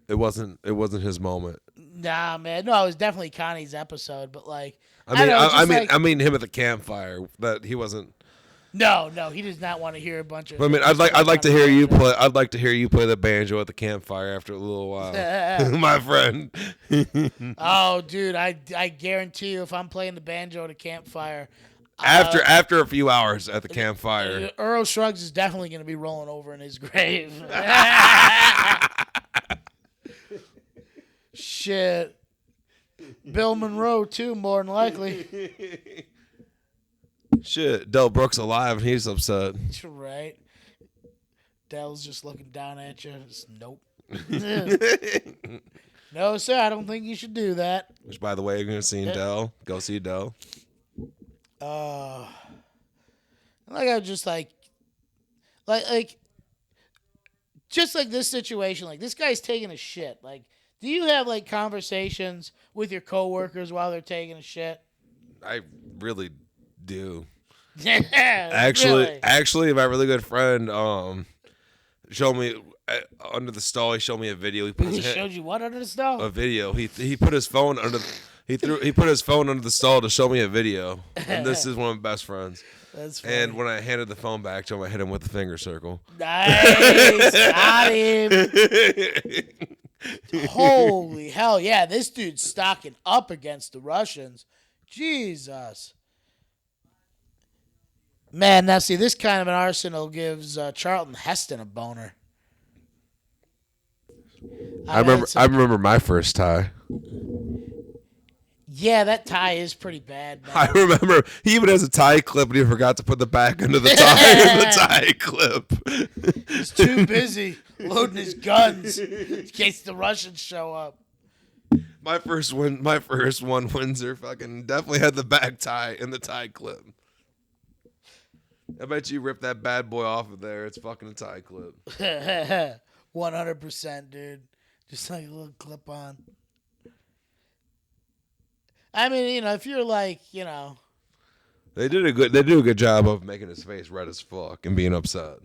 It wasn't his moment. Nah, man. No, it was definitely Connie's episode, but like I mean him at the campfire. That he wasn't. No, he does not want to hear a bunch of. I mean, I'd like to hear you play. I'd like to hear you play the banjo at the campfire after a little while, my friend. Oh, dude, I guarantee you, if I'm playing the banjo at a campfire, after a few hours at the campfire, Earl Shrugs is definitely going to be rolling over in his grave. Shit, Bill Monroe too, more than likely. Shit, Del Brooks alive and he's upset. Right. Del's just looking down at you. Just, nope. No, sir, I don't think you should do that. Which, by the way, you're going to see Del. Go see Del. Like I was just like just like this situation, like this guy's taking a shit. Like, do you have like conversations with your coworkers while they're taking a shit? I really do. Actually, my really good friend showed me under the stall. He showed me a video. He showed you what under the stall? A video. He put his phone under. He put his phone under the stall to show me a video. And this is one of my best friends. That's funny. And when I handed the phone back to him, I hit him with the finger circle. Nice, got him. Holy hell, yeah! This dude's stocking up against the Russians. Jesus. Man, now see, this kind of an arsenal gives Charlton Heston a boner. I remember my first tie. Yeah, that tie is pretty bad, man. I remember he even has a tie clip, and he forgot to put the back under the tie in the tie clip. He's too busy loading his guns in case the Russians show up. My first one, Windsor, fucking definitely had the back tie in the tie clip. I bet you rip that bad boy off of there. It's fucking a tie clip. 100%, dude. Just like a little clip on. I mean, if you're like, They do a good job of making his face red as fuck and being upset.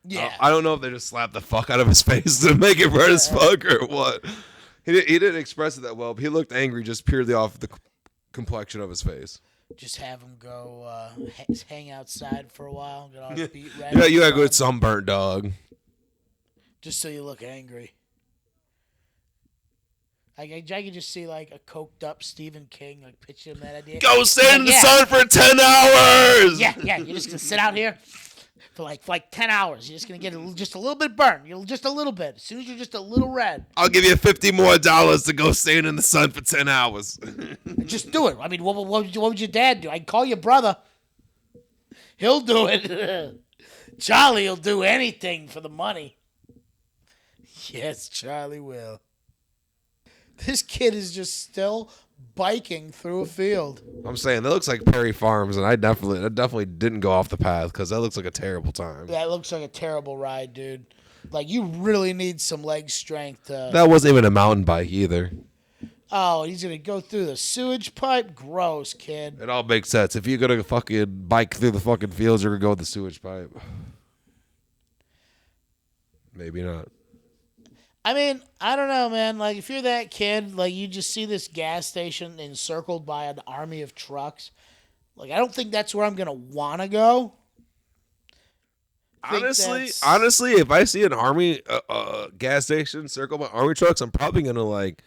Yeah. I don't know if they just slapped the fuck out of his face to make it red as fuck or what. He didn't express it that well, but he looked angry just purely off the complexion of his face. Just have him go hang outside for a while, get all his beat red. Yeah, you got a good sunburnt dog. Just so you look angry. I could just see like a coked up Stephen King like pitching him that idea. Go stand in the sun for 10 hours. Yeah. You're just gonna sit out here for like 10 hours. You're just gonna get just a little bit burned. Just a little bit. As soon as you're just a little red. I'll give you $50 more to go stand in the sun for 10 hours. Just do it. I mean, what would your dad do? I'd call your brother. He'll do it. Charlie'll do anything for the money. Yes, Charlie will. This kid is just still biking through a field. I'm saying that looks like Perry Farms, and I definitely didn't go off the path because that looks like a terrible time. That looks like a terrible ride, dude. Like, you really need some leg strength to... That wasn't even a mountain bike either. Oh, he's going to go through the sewage pipe? Gross, kid. It all makes sense. If you're going to fucking bike through the fucking fields, you're going to go with the sewage pipe. Maybe not. I mean, I don't know, man. Like, if you're that kid, like, you just see this gas station encircled by an army of trucks. Like, I don't think that's where I'm going to want to go. Honestly, if I see an army gas station circled by army trucks, I'm probably going to, like,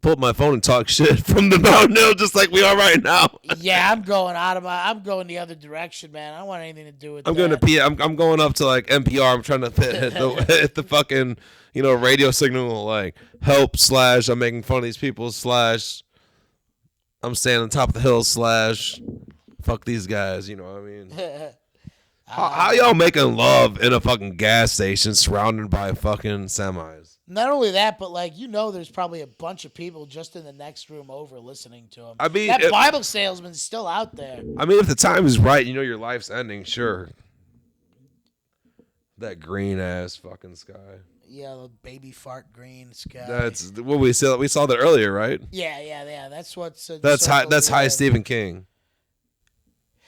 pull up my phone and talk shit from the mountain hill just like we are right now. Yeah, I'm going the other direction, man. I don't want anything to do with I'm going up to like NPR. I'm trying to hit the fucking, radio signal, like help / I'm making fun of these people / I'm standing on top of the hill / fuck these guys, you know what I mean? How y'all making love in a fucking gas station surrounded by fucking semis? Not only that, but like, there's probably a bunch of people just in the next room over listening to him. I mean, that Bible salesman's still out there. I mean, if the time is right, your life's ending, sure. That green ass fucking sky. Yeah, the baby fart green sky. That's what we saw. We saw that earlier, right? Yeah. That's what's. That's high Stephen King.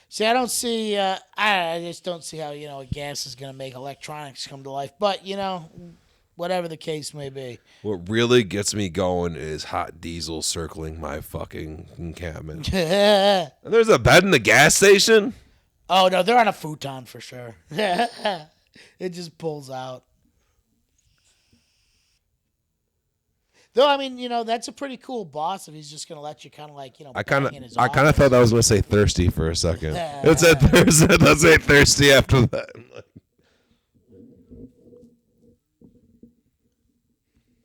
See, I don't see. I just don't see how a gas is gonna make electronics come to life. But whatever the case may be. What really gets me going is hot diesel circling my fucking encampment. And there's a bed in the gas station? Oh, no, they're on a futon for sure. It just pulls out. Though, I mean, that's a pretty cool boss if he's just going to let you kind of like, I kind of thought I was going to say thirsty for a second. It said thirsty after that.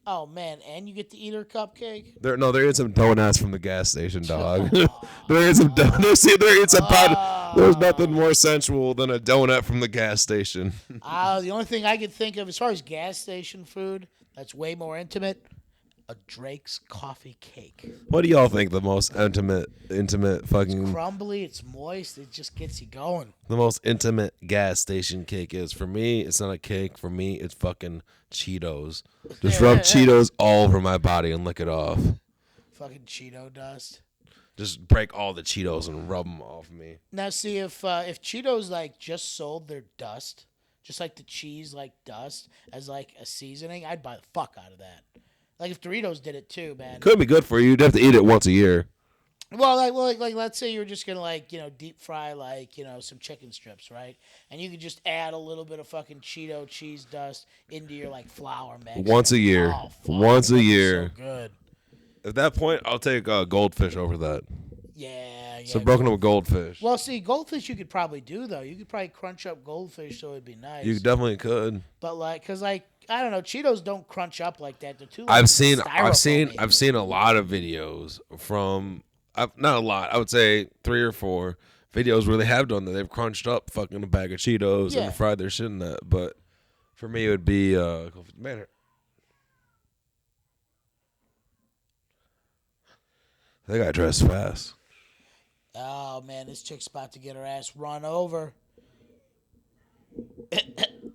Oh, man, and you get to eat her cupcake? There is some donuts from the gas station, dog. There is some donuts. There's nothing more sensual than a donut from the gas station. The only thing I could think of as far as gas station food that's way more intimate, a Drake's coffee cake. What do y'all think the most intimate fucking... It's crumbly, it's moist, it just gets you going. The most intimate gas station cake is? For me, it's not a cake. For me, it's fucking Cheetos. Just rub Cheetos all over my body and lick it off. Fucking Cheeto dust. Just break all the Cheetos and rub them off me. Now, see, if Cheetos, like, just sold their dust, just like the cheese, like, dust, as, like, a seasoning, I'd buy the fuck out of that. Like, if Doritos did it, too, man. Could be good for you. You'd have to eat it once a year. Well, like, let's say you were just gonna deep fry some chicken strips, right? And you could just add a little bit of fucking Cheeto cheese dust into your like flour mix. Once a year. Once a year. So good. At that point, I'll take goldfish over that. Yeah. So broken up with goldfish. Well, see, goldfish you could probably do though. You could probably crunch up goldfish so it'd be nice. You definitely could. But cause I don't know, Cheetos don't crunch up like that. They're too. I've seen a lot of videos from. Not a lot. I would say 3 or 4 videos where they have done that. They've crunched up fucking a bag of Cheetos and fried their shit in that. But for me, it would be man. They got dressed fast. Oh man, this chick's about to get her ass run over.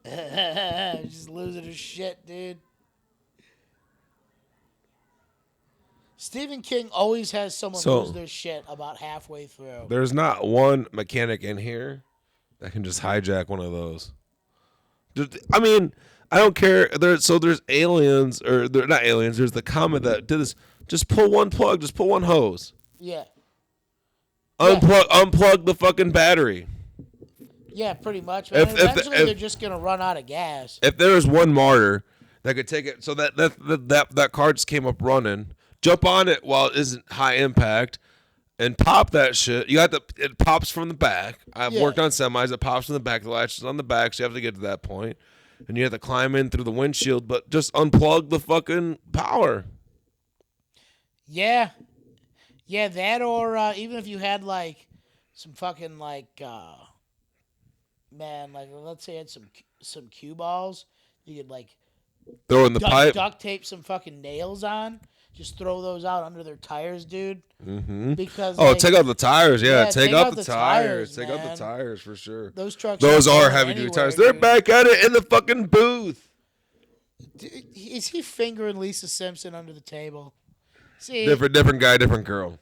She's losing her shit, dude. Stephen King always has someone lose their shit about halfway through. There's not one mechanic in here that can just hijack one of those. I mean, I don't care. There's aliens, or they're not aliens. There's the comet that did this. Just pull one plug. Just pull one hose. Yeah. Unplug the fucking battery. Yeah, pretty much. Eventually, they're just gonna run out of gas. If there was one martyr that could take it, so that car just came up running. Jump on it while it isn't high impact, and pop that shit. It pops from the back. I've worked on semis. It pops from the back. The latch is on the back, so you have to get to that point, and you have to climb in through the windshield. But just unplug the fucking power. Yeah, that or even if you had like some fucking let's say you had some cue balls, you could like throw in the pipe, duct tape some fucking nails on. just throw those out under their tires, dude. Mm-hmm. Because take out the tires. Yeah, take out the tires. Take out the tires for sure. Those trucks. Those are heavy duty tires. They're back at it in the fucking booth. Is he fingering Lisa Simpson under the table? See, different guy, different girl.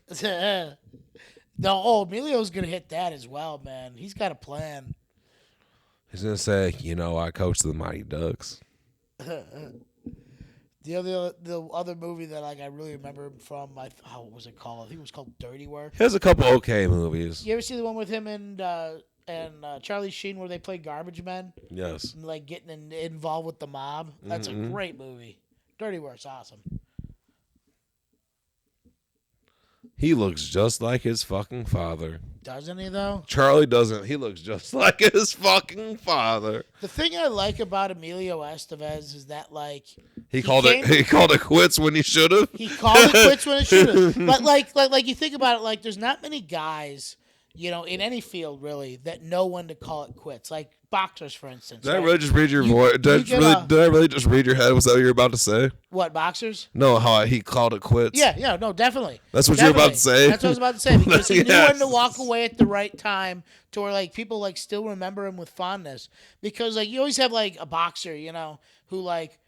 No, Emilio's gonna hit that as well, man. He's got a plan. He's gonna say, I coached the Mighty Ducks. The other movie that I really remember him from, what was it called? I think it was called Dirty Work. He has a couple okay movies. You ever see the one with him and Charlie Sheen where they play garbage men? Yes. And, like getting involved with the mob. That's a great movie. Dirty Work's awesome. He looks just like his fucking father. Doesn't he, though? Charlie doesn't. He looks just like his fucking father. The thing I like about Emilio Estevez is that, like... He called it quits when he should have. He called it quits when he should have. But, like you think about it, like, there's not many guys, in any field, really, that know when to call it quits. Like, boxers, for instance. Did I really just read your voice? Did I really just read your head? Was that what you were about to say? What, boxers? No, how he called it quits. Yeah, no, definitely. That's what you were about to say? That's what I was about to say, because he knew when to walk away at the right time to where, like, people, like, still remember him with fondness. Because, like, you always have, like, a boxer, who, like,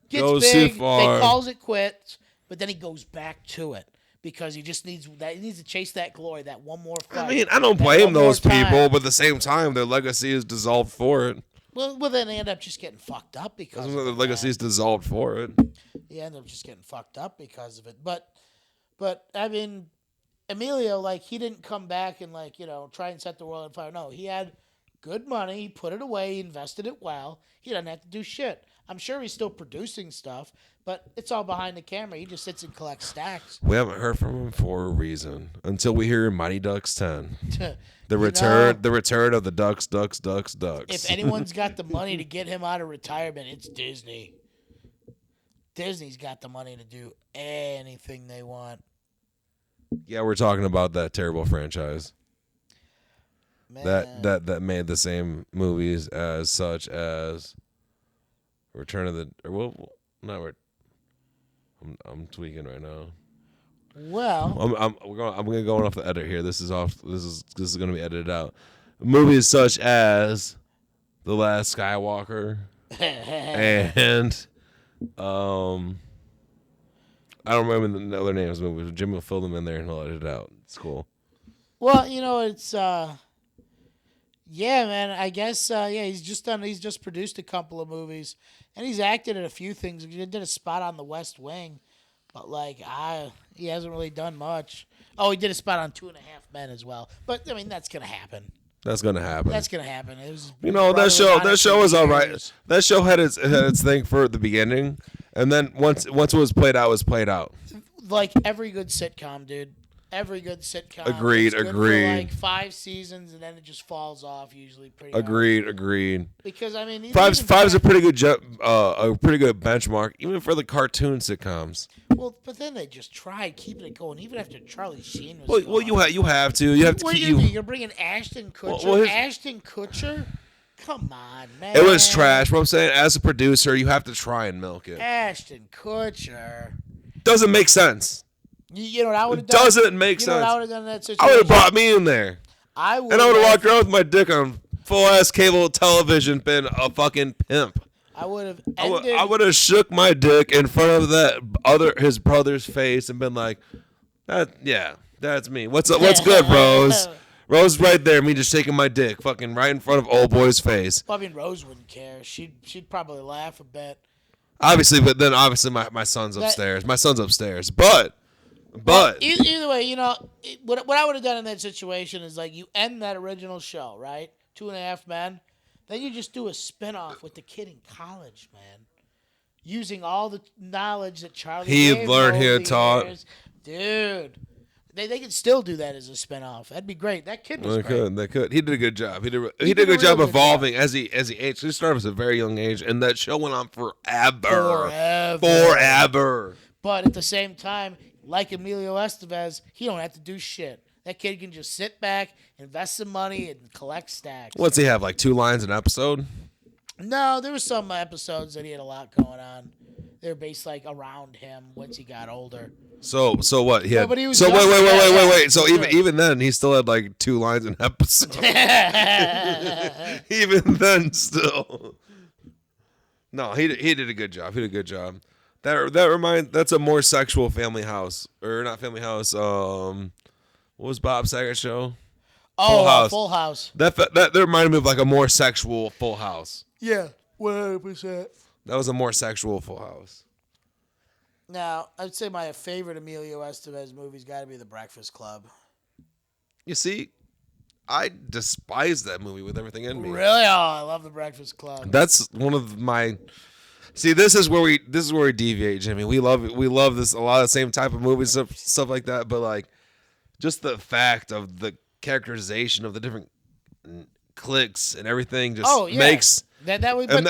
gets goes big, too far. they calls it quits, but then he goes back to it. Because he just needs to chase that glory, that one more fight. I mean, I don't blame those people, but at the same time, their legacy is dissolved for it. Well, then they end up just getting fucked up because their legacy is dissolved for it. You end up just getting fucked up because of it. But I mean, Emilio, like, he didn't come back and, like, try and set the world on fire. No, he had good money, he put it away, he invested it well. He doesn't have to do shit. I'm sure he's still producing stuff, but it's all behind the camera. He just sits and collects stacks. We haven't heard from him for a reason until we hear Mighty Ducks 10. The return of the Ducks. If anyone's got the money to get him out of retirement, it's Disney. Disney's got the money to do anything they want. Yeah, we're talking about that terrible franchise. Man. That made the same movies as such as Return of the I'm tweaking right now. Well, I'm gonna go off the edit here. This is gonna be edited out. Movies such as The Last Skywalker and I don't remember the other names of movies. Jim will fill them in there and he'll edit it out. It's cool. Well, it's yeah, man. I guess he's just produced a couple of movies and he's acted in a few things. He did a spot on The West Wing, but he hasn't really done much. Oh, he did a spot on 2.5 Men as well. But I mean, that's gonna happen. That's gonna happen. It was, that show was all right. That show had its thing for the beginning, and then once it was played out, it was played out. Like every good sitcom, dude. Every good sitcom. Agreed. For like 5 seasons, and then it just falls off usually. Agreed. Because I mean, five's a pretty good benchmark, even for the cartoon sitcoms. Well, but then they just tried keeping it going, even after Charlie Sheen was. Well, you have to. You have to keep. You're bringing Ashton Kutcher. Ashton Kutcher. Come on, man. It was trash. What I'm saying, as a producer, you have to try and milk it. Ashton Kutcher doesn't make sense. You know what I would have done? Doesn't make sense. You know what I would have done in that situation? I would have brought me in there. I would have walked around with my dick on full ass cable television, been a fucking pimp. I would have. I would have shook my dick in front of his brother's face and been like, that's me. What's up? What's good, Rose? Rose right there, me just shaking my dick, fucking right in front of old boy's face. Well, I mean, Rose wouldn't care. She'd probably laugh a bit. Obviously, but then obviously my son's upstairs. My son's upstairs, but. Either way, what I would have done in that situation is like you end that original show, right? 2.5 Men. Then you just do a spinoff with the kid in college, man. Using all the knowledge that Charlie he learned, he had taught. Dude. They could still do that as a spinoff. That'd be great. That kid was great. They could. He did a good job. He did a good job evolving as he aged. He started at a very young age, and that show went on forever. But at the same time, like Emilio Estevez, he don't have to do shit. That kid can just sit back, invest some money, and collect stacks. What's he have, like 2 lines an episode? No, there was some episodes that he had a lot going on. They were based like around him once he got older. So what? He No, had. but he was So younger. Yeah, wait. So for even sure. even then, he still had like 2 lines an episode. Even then, still. No, he did a good job. He did a good job. That's a more sexual Family House, or not Family House. What was Bob Saget's show? Oh, House. Full House. That reminded me of like a more sexual Full House. Yeah, 100%. That was a more sexual Full House. Now, I'd say my favorite Emilio Estevez movie's got to be The Breakfast Club. You see, I despise that movie with everything in me. Really? Oh, I love The Breakfast Club. That's one of my. See, this is where we deviate, Jimmy. We love this a lot of the same type of movies, stuff like that. But like, just the fact of the characterization of the different cliques and everything just makes. That was, and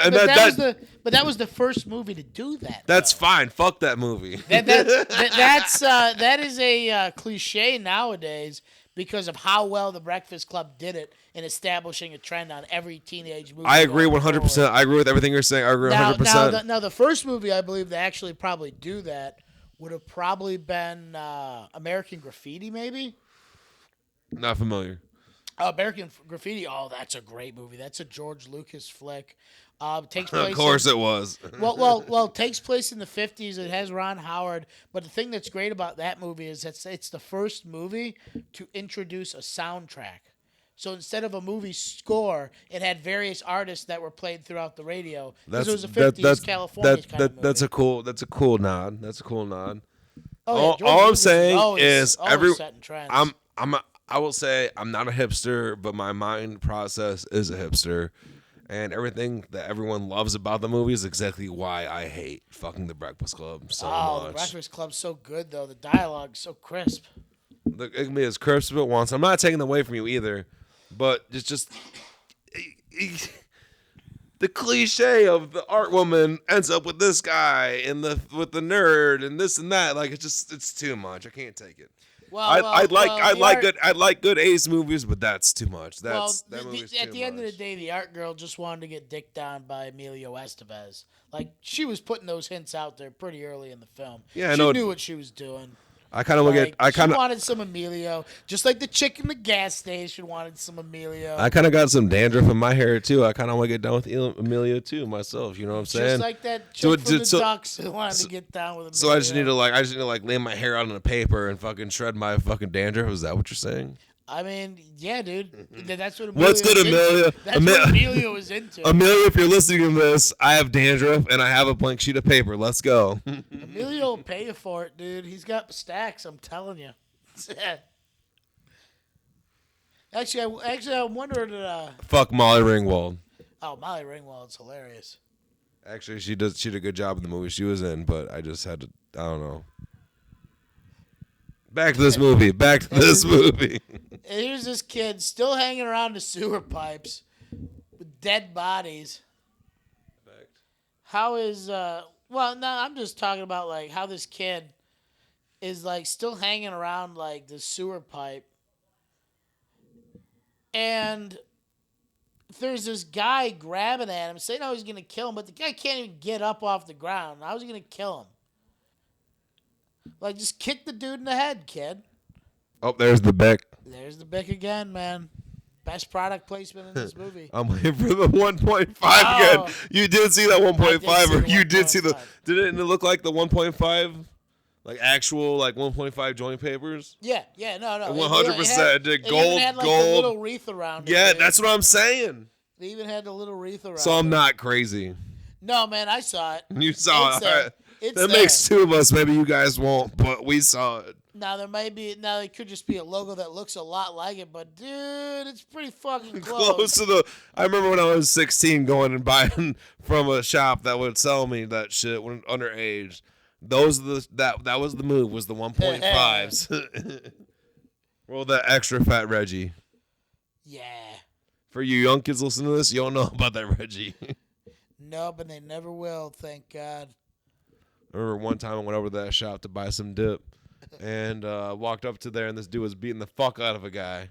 but that was the first movie to do that. That's though. fine. Fuck that movie. That is a cliche nowadays because of how well The Breakfast Club did it in establishing a trend on every teenage movie. I agree going 100%. forward. I agree with everything you're saying. I agree 100%. Now, the first movie I believe to actually probably do that would have probably been American Graffiti, maybe. Not familiar. American Graffiti. Oh, that's a great movie. That's a George Lucas flick. Takes place. Of course it was. Well, takes place in the 50s. It has Ron Howard. But the thing that's great about that movie is it's the first movie to introduce a soundtrack. So instead of a movie score, it had various artists that were played throughout the radio. Because it was a 50s California kind of movie. That's a cool nod. That's a cool nod. Oh, yeah, all I'm saying is setting trends. I will say I'm not a hipster, but my mind process is a hipster. And everything that everyone loves about the movie is exactly why I hate fucking The Breakfast Club so much. The Breakfast Club's so good, though. The dialogue's so crisp. It can be as crisp as it wants. I'm not taking it away from you either, but it's just the cliche of the art woman ends up with this guy and with the nerd and this and that. Like it's too much. I can't take it. I like good Ace movies, but that's too much. At the end of the day, the art girl just wanted to get dicked down by Emilio Estevez. Like she was putting those hints out there pretty early in the film. Yeah, she knew what she was doing. She wanted some Emilio, just like the chick in the gas station wanted some Emilio. I kind of got some dandruff in my hair too. I kind of want to get down with Emilio too myself. You know what I'm saying? Just like that chick from the Ducks who wanted to get down with Emilio. So I just need to lay my hair out on a paper and fucking shred my fucking dandruff. Is that what you're saying? I mean, yeah, dude. That's what What's good, Emilio? That's what Emilio was into. Emilio, if you're listening to this, I have dandruff and I have a blank sheet of paper. Let's go. Emilio will pay you for it, dude. He's got stacks, I'm telling you. I'm wondering. Fuck Molly Ringwald. Oh, Molly Ringwald's hilarious. Actually, she did a good job in the movie she was in, but I just had to. I don't know. Back to this movie. And here's this kid still hanging around the sewer pipes with dead bodies. How is I'm just talking about like how this kid is like still hanging around like the sewer pipe. And there's this guy grabbing at him, saying, "Oh, he's gonna kill him," but the guy can't even get up off the ground. How's he gonna kill him? Like, just kick the dude in the head, kid. Oh, there's the Beck. There's the Bic again, man. Best product placement in this movie. I'm waiting for the 1.5 again. You did see that 1.5, or you did see the? Didn't it look like the 1.5, like actual like 1.5 joint papers? Yeah, no. 100%. Did It gold, even had, like, gold. the little wreath around it. Yeah, dude. that's what I'm saying. They even had the little wreath around. So I'm it. not crazy. No, man, I saw it. You saw it. That there. makes two of us. Maybe you guys won't, but we saw it. Now there could just be a logo that looks a lot like it, but dude, it's pretty fucking close. I remember when I was 16 going and buying from a shop that would sell me that shit when underage. That was the move, was the 1.5s. Roll that extra fat Reggie. Yeah. For you young kids listening to this, you don't know about that Reggie. No, but they never will, thank God. I remember one time I went over to that shop to buy some dip and walked up to there, and this dude was beating the fuck out of a guy.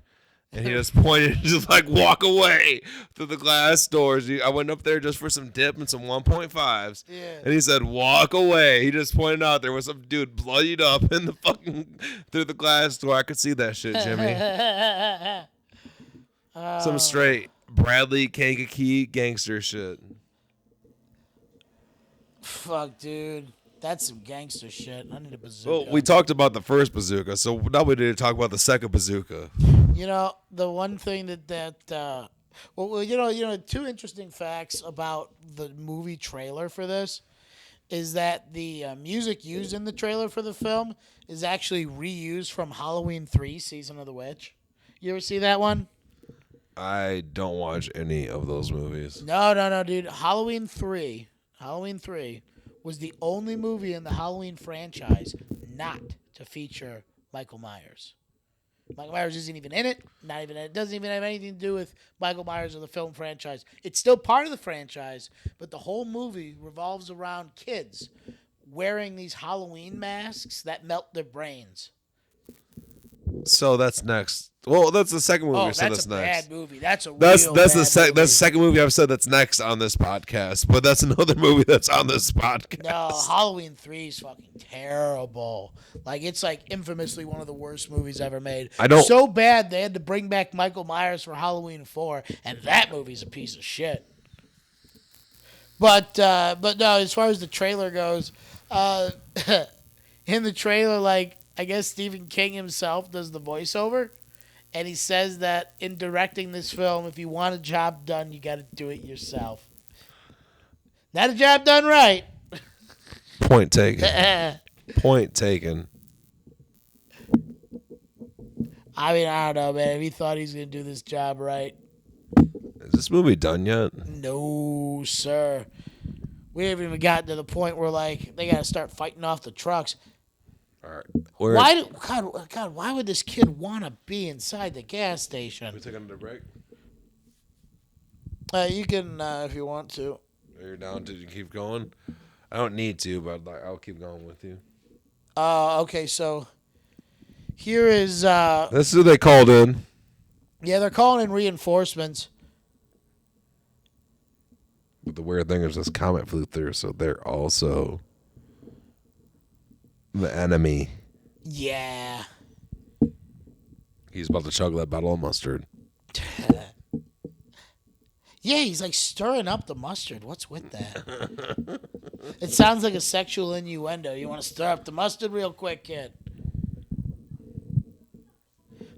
And he just pointed, just like walk away through the glass doors. I went up there just for some dip and some 1.5s. Yeah. And he said, walk away. He just pointed out there was some dude bloodied up in the fucking, through the glass door. I could see that shit, Jimmy. Some straight Bradley Kankakee gangster shit. Fuck, dude. That's some gangster shit. I need a bazooka. Well, we talked about the first bazooka, so now we need to talk about the second bazooka. You know, the one thing two interesting facts about the movie trailer for this is that the music used in the trailer for the film is actually reused from Halloween 3, Season of the Witch. You ever see that one? I don't watch any of those movies. No, dude. Halloween 3 was the only movie in the Halloween franchise not to feature Michael Myers. Michael Myers isn't even in it. It doesn't even have anything to do with Michael Myers or the film franchise. It's still part of the franchise, but the whole movie revolves around kids wearing these Halloween masks that melt their brains. So that's next. Well, that's the second movie. Oh, So that's a next. bad movie. That's That's the the second movie I've said that's next on this podcast. But that's another movie that's on this podcast. No, Halloween 3 is fucking terrible. Like, it's like infamously one of the worst movies ever made. So bad they had to bring back Michael Myers for Halloween 4, and that movie's a piece of shit. But no, as far as the trailer goes, in the trailer, like, I guess Stephen King himself does the voiceover, and he says that in directing this film, if you want a job done, you got to do it yourself. Not a job done right. Point taken. Point taken. I mean, I don't know, man. If he thought he was going to do this job right. Is this movie done yet? No, sir. We haven't even gotten to the point where, like, they got to start fighting off the trucks. All right. Why would this kid want to be inside the gas station? We take another break? You can, if you want to. Are you down to keep going? I don't need to, but I'll keep going with you. Okay, so here is... this is who they called in. Yeah, they're calling in reinforcements. But the weird thing is this comet flew through, so they're also the enemy. Yeah. He's about to chug that bottle of mustard. Yeah, he's like stirring up the mustard. What's with that? It sounds like a sexual innuendo. You want to stir up the mustard real quick, kid?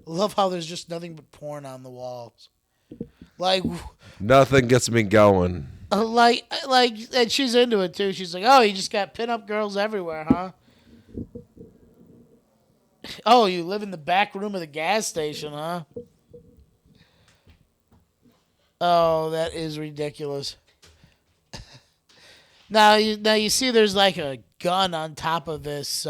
Love how there's just nothing but porn on the walls. Like nothing gets me going. Like, and she's into it too. She's like, "Oh, you just got pinup girls everywhere, huh? Oh, you live in the back room of the gas station, huh?" Oh, that is ridiculous. Now you see, there's like a gun on top of this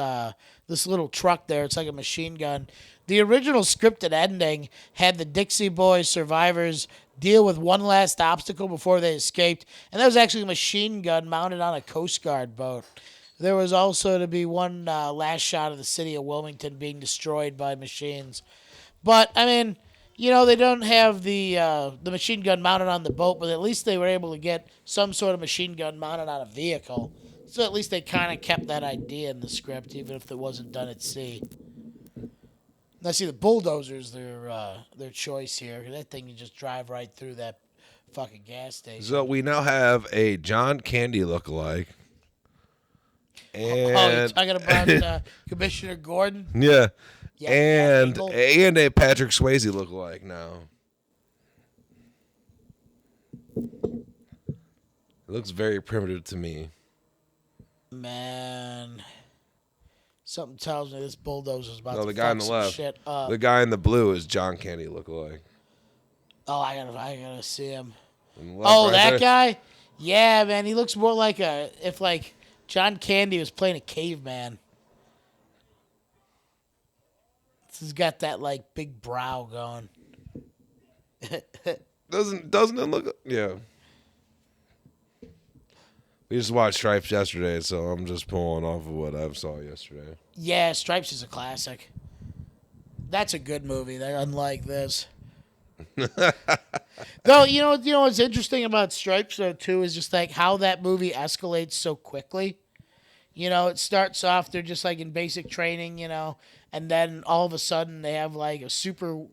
little truck there. It's like a machine gun. The original scripted ending had the Dixie Boy survivors deal with one last obstacle before they escaped, and that was actually a machine gun mounted on a Coast Guard boat. There was also to be one last shot of the city of Wilmington being destroyed by machines. But, I mean, you know, they don't have the machine gun mounted on the boat, but at least they were able to get some sort of machine gun mounted on a vehicle. So at least they kind of kept that idea in the script, even if it wasn't done at sea. Now, see, the bulldozer's their choice here. That thing, you just drive right through that fucking gas station. So we now have a John Candy lookalike. And you're talking about Commissioner Gordon? Yeah. Yeah, and a Patrick Swayze lookalike now. It looks very primitive to me. Man. Something tells me this bulldozer's about to the guy on fuck the some left. shit up. The guy in the blue is John Candy lookalike. Oh, I gotta see him. Right that there. guy? Yeah, man. He looks more like if John Candy was playing a caveman. He's got that like big brow going. Doesn't it look? Yeah. We just watched Stripes yesterday, so I'm just pulling off of what I saw yesterday. Yeah, Stripes is a classic. That's a good movie. Unlike this. Though you know what's interesting about Stripes though too is just like how that movie escalates so quickly. You know, it starts off they're just like in basic training, and then all of a sudden they have like a super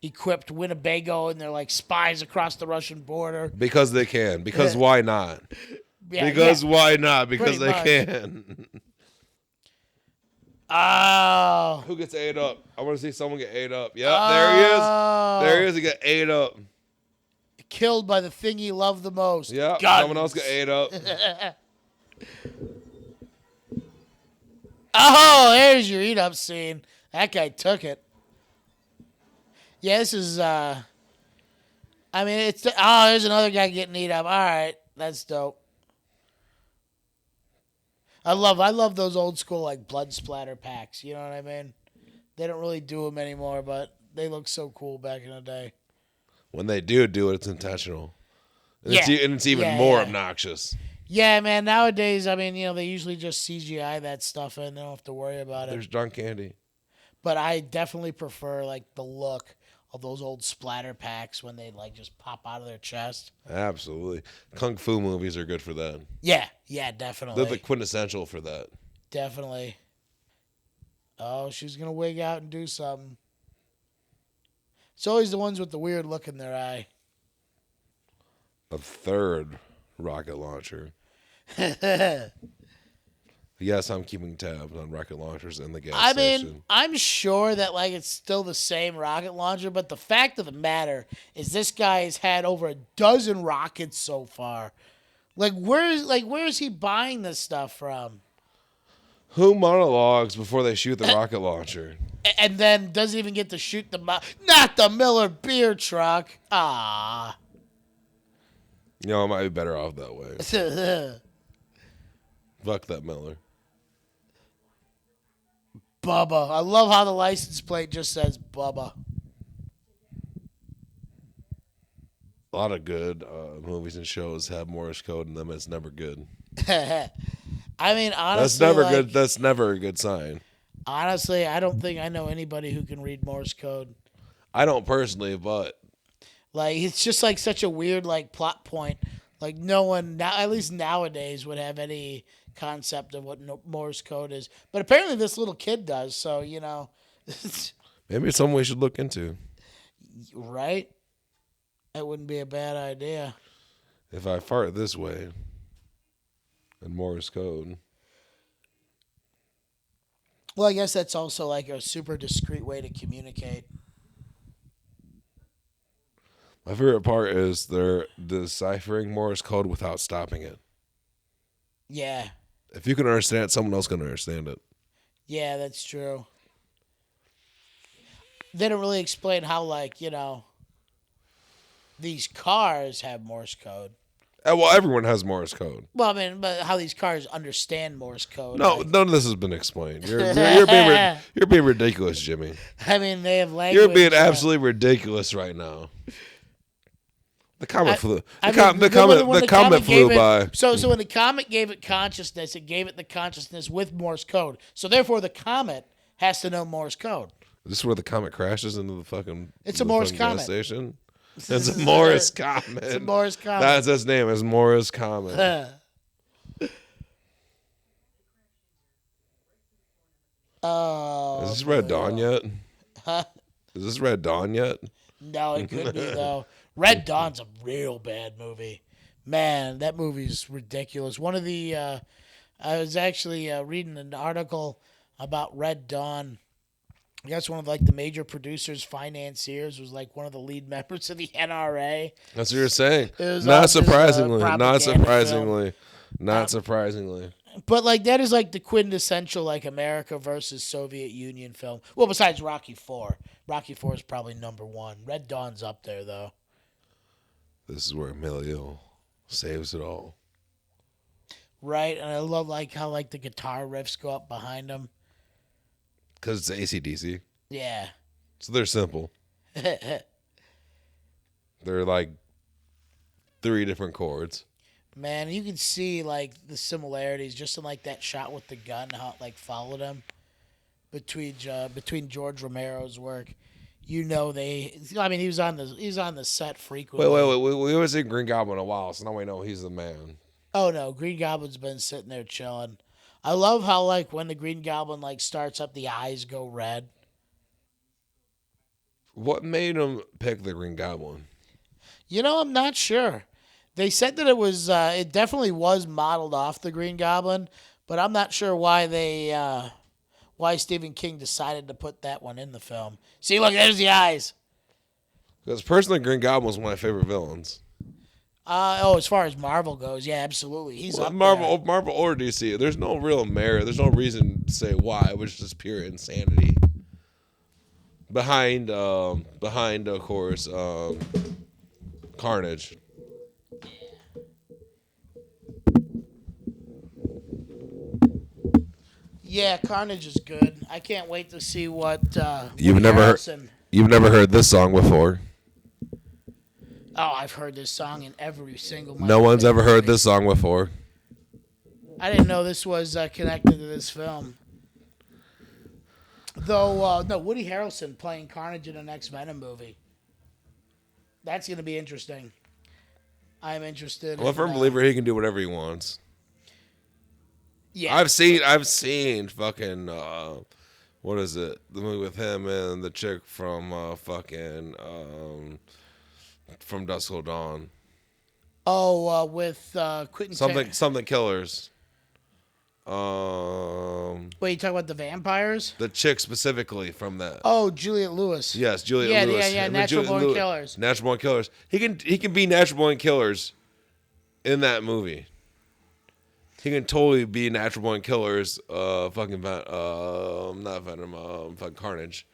equipped Winnebago and they're like spies across the Russian border. Because they can. Because why not? Yeah, Why not? Because Pretty they much. can. Oh. Who gets ate up? I want to see someone get ate up. Yep, there he is. There he is. He got ate up. Killed by the thing he loved the most. Yep, Guns. someone else got ate up. Oh, there's your eat up scene. That guy took it. Yeah, this is there's another guy getting eat up. All right, that's dope. I love those old school like blood splatter packs. You know what I mean? They don't really do them anymore, but they look so cool back in the day. When they do it, it's intentional. And Yeah. it's even more obnoxious. Yeah, man. Nowadays, I mean, they usually just CGI that stuff and they don't have to worry about it. There's John Candy. But I definitely prefer like the look of those old splatter packs when they like just pop out of their chest. Absolutely. Kung Fu movies are good for that. Yeah, definitely. They're the quintessential for that. Definitely. Oh, she's going to wig out and do something. It's always the ones with the weird look in their eye. A third rocket launcher. Yes, I'm keeping tabs on rocket launchers in the gas station. I'm sure that like it's still the same rocket launcher, but the fact of the matter is this guy has had over a dozen rockets so far. Where is he buying this stuff from? Who monologues before they shoot the rocket launcher? And then doesn't even get to shoot not the Miller beer truck. Ah. I might be better off that way. Fuck that Miller. Bubba. I love how the license plate just says Bubba. A lot of good movies and shows have Morse code in them. It's never good. I mean, honestly, that's never good. That's never a good sign. Honestly, I don't think I know anybody who can read Morse code. I don't personally, but it's just like such a weird plot point. Like no one now, at least nowadays, would have any concept of what Morse code is. But apparently, this little kid does. So maybe it's something we should look into. Right? That wouldn't be a bad idea. If I fart this way, in Morse code. Well, I guess that's also like a super discreet way to communicate. My favorite part is they're deciphering Morse code without stopping it. Yeah. If you can understand it, someone else can understand it. Yeah, that's true. They don't really explain how, these cars have Morse code. Well, everyone has Morse code. Well, I mean, but how these cars understand Morse code. No, none of this has been explained. You're being ridiculous, Jimmy. I mean, they have language. You're being absolutely ridiculous right now. The comet flew. The comet flew by. So when the comet gave it consciousness, it gave it the consciousness with Morse code. So therefore, the comet has to know Morse code. Is this where the comet crashes into the fucking? It's a Morse comet. Gas station. It's a Morse comet. It's a Morse comet. That's its name. It's Morse comet. Oh. Is this Red Dawn yet? Huh? Is this Red Dawn yet? No, it could be though. Red Dawn's a real bad movie. Man, that movie's ridiculous. One of the I was actually reading an article about Red Dawn. I guess one of the major producers, financiers, was one of the lead members of the NRA. That's what you're saying. Not surprisingly. Not surprisingly. But that is the quintessential America versus Soviet Union film. Well, besides Rocky IV. Rocky IV is probably number one. Red Dawn's up there though. This is where Emilio saves it all. Right, and I love how the guitar riffs go up behind him. Because it's AC/DC. Yeah. So they're simple. They're 3 different chords. Man, you can see the similarities just in that shot with the gun, how it followed him between George Romero's work. you know I mean, he was on the set frequently. Wait. We haven't seen Green Goblin in a while, so now we know he's the man. Oh no, Green Goblin's been sitting there chilling. I love how like when the Green Goblin like starts up, the eyes go red. What made him pick the Green Goblin? I'm not sure. They said that it definitely was modeled off the Green Goblin, but I'm not sure why Stephen King decided to put that one in the film. See, look, there's the eyes. Because personally, Green Goblin was one of my favorite villains. As far as Marvel goes, yeah, absolutely. He's up Marvel there. or DC. There's no real merit. There's no reason to say why. It was just pure insanity. Behind, of course, Carnage. Yeah, Carnage is good. I can't wait to see what You've never heard this song before. Oh, I've heard this song in every single. No one's ever heard this song before. I didn't know this was connected to this film. Though, no, Woody Harrelson playing Carnage in the next Venom movie. That's going to be interesting. I'm interested. I'm a firm believer he can do whatever he wants. Yeah, I've seen fucking what is it? The movie with him and the chick from from Dusk Till Dawn. Oh, with Quentin. Something Killers. Wait, you talking about the vampires? The chick specifically from that. Oh, Juliette Lewis. Yes, Juliette Lewis. Yeah. Natural Born Killers. Natural Born Killers. He can be Natural Born Killers in that movie. He can totally be Natural Born Killers. Not Venom. Fucking Carnage.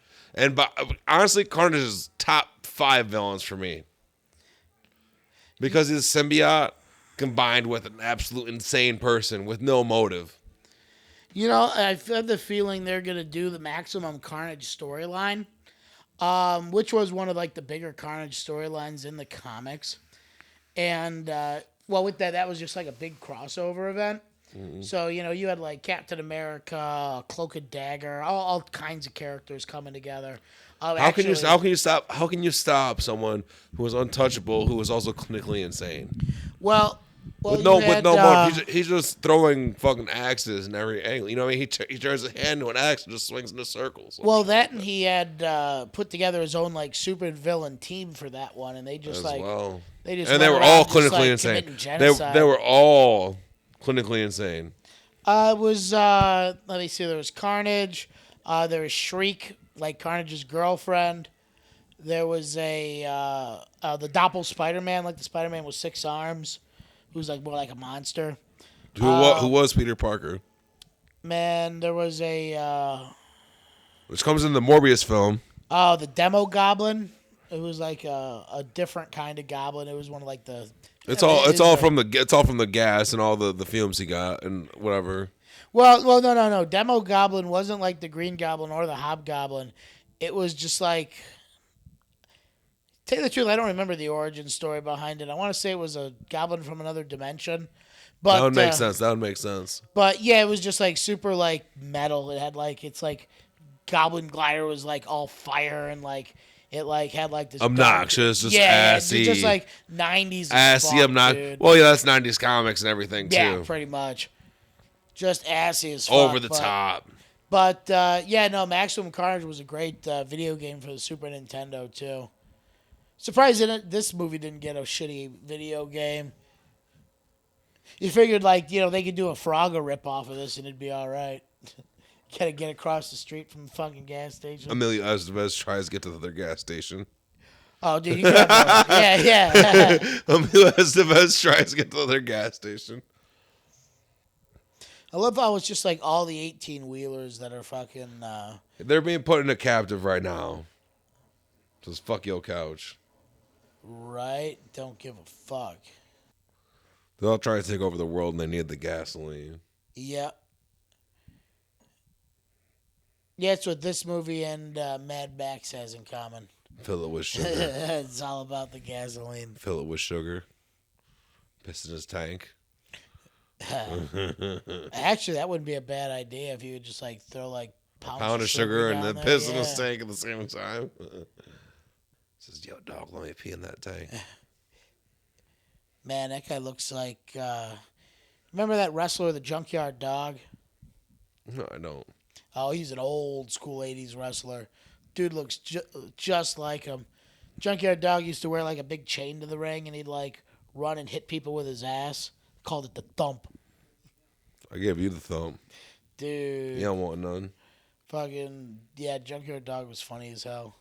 Honestly, Carnage is top 5 villains for me because he's a symbiote combined with an absolute insane person with no motive. I've had the feeling they're going to do the Maximum Carnage storyline, which was one of like the bigger Carnage storylines in the comics. And, with that was just like a big crossover event. Mm-hmm. So, you had like Captain America, Cloak and Dagger, all kinds of characters coming together. How can you stop someone who is untouchable, who is also clinically insane? With no motive. He's just throwing fucking axes in every angle. You know what I mean? He turns his hand to an axe and just swings into circles. Well, that and he had put together his own like super villain team for that one, and they just they were all clinically insane. They were all clinically insane. It was let me see. There was Carnage. There was Shriek, like Carnage's girlfriend. There was the Doppel Spider-Man, like the Spider-Man with 6 arms. Who's like more like a monster. Who was Peter Parker? Man, there was which comes in the Morbius film. Oh, the Demo Goblin. It was like a different kind of goblin. It was one of like the. It's all from the gas and all the fumes he got and whatever. Well, no. Demo Goblin wasn't like the Green Goblin or the Hobgoblin. It was just like. Tell you the truth, I don't remember the origin story behind it. I want to say it was a goblin from another dimension. But that would make sense. But yeah, it was just like super like metal. It had like Goblin Glider was like all fire and like it like had like this obnoxious, just assy, just like 90s assy, obnoxious. Well, yeah, that's 90s comics and everything too. Yeah, pretty much. Just assy as fuck. Over the top. But Maximum Carnage was a great video game for the Super Nintendo too. Surprised this movie didn't get a shitty video game. You figured, they could do a Frogger ripoff of this and it'd be all right. Gotta get across the street from the fucking gas station. Emilio Estevez tries to get to their gas station. Oh, dude, you got yeah. Emilio Estevez tries to get to their gas station. I love how it's just like all the 18-wheelers that are fucking... They're being put in a captive right now. Just fuck your couch. Right? Don't give a fuck. They're all trying to take over the world and they need the gasoline. Yep. Yeah, it's what this movie and Mad Max has in common. Fill it with sugar. It's all about the gasoline. Fill it with sugar. Piss in his tank. Actually, that wouldn't be a bad idea if you would just throw pound of sugar and then piss in the tank at the same time. Says, yo, dog, let me pee in that tank. Man, that guy looks like... remember that wrestler, the Junkyard Dog? No, I don't. Oh, he's an old school 80s wrestler. Dude looks just like him. Junkyard Dog used to wear like a big chain to the ring, and he'd like run and hit people with his ass. Called it the thump. I gave you the thumb. Dude. You don't want none. Fucking, yeah, Junkyard Dog was funny as hell.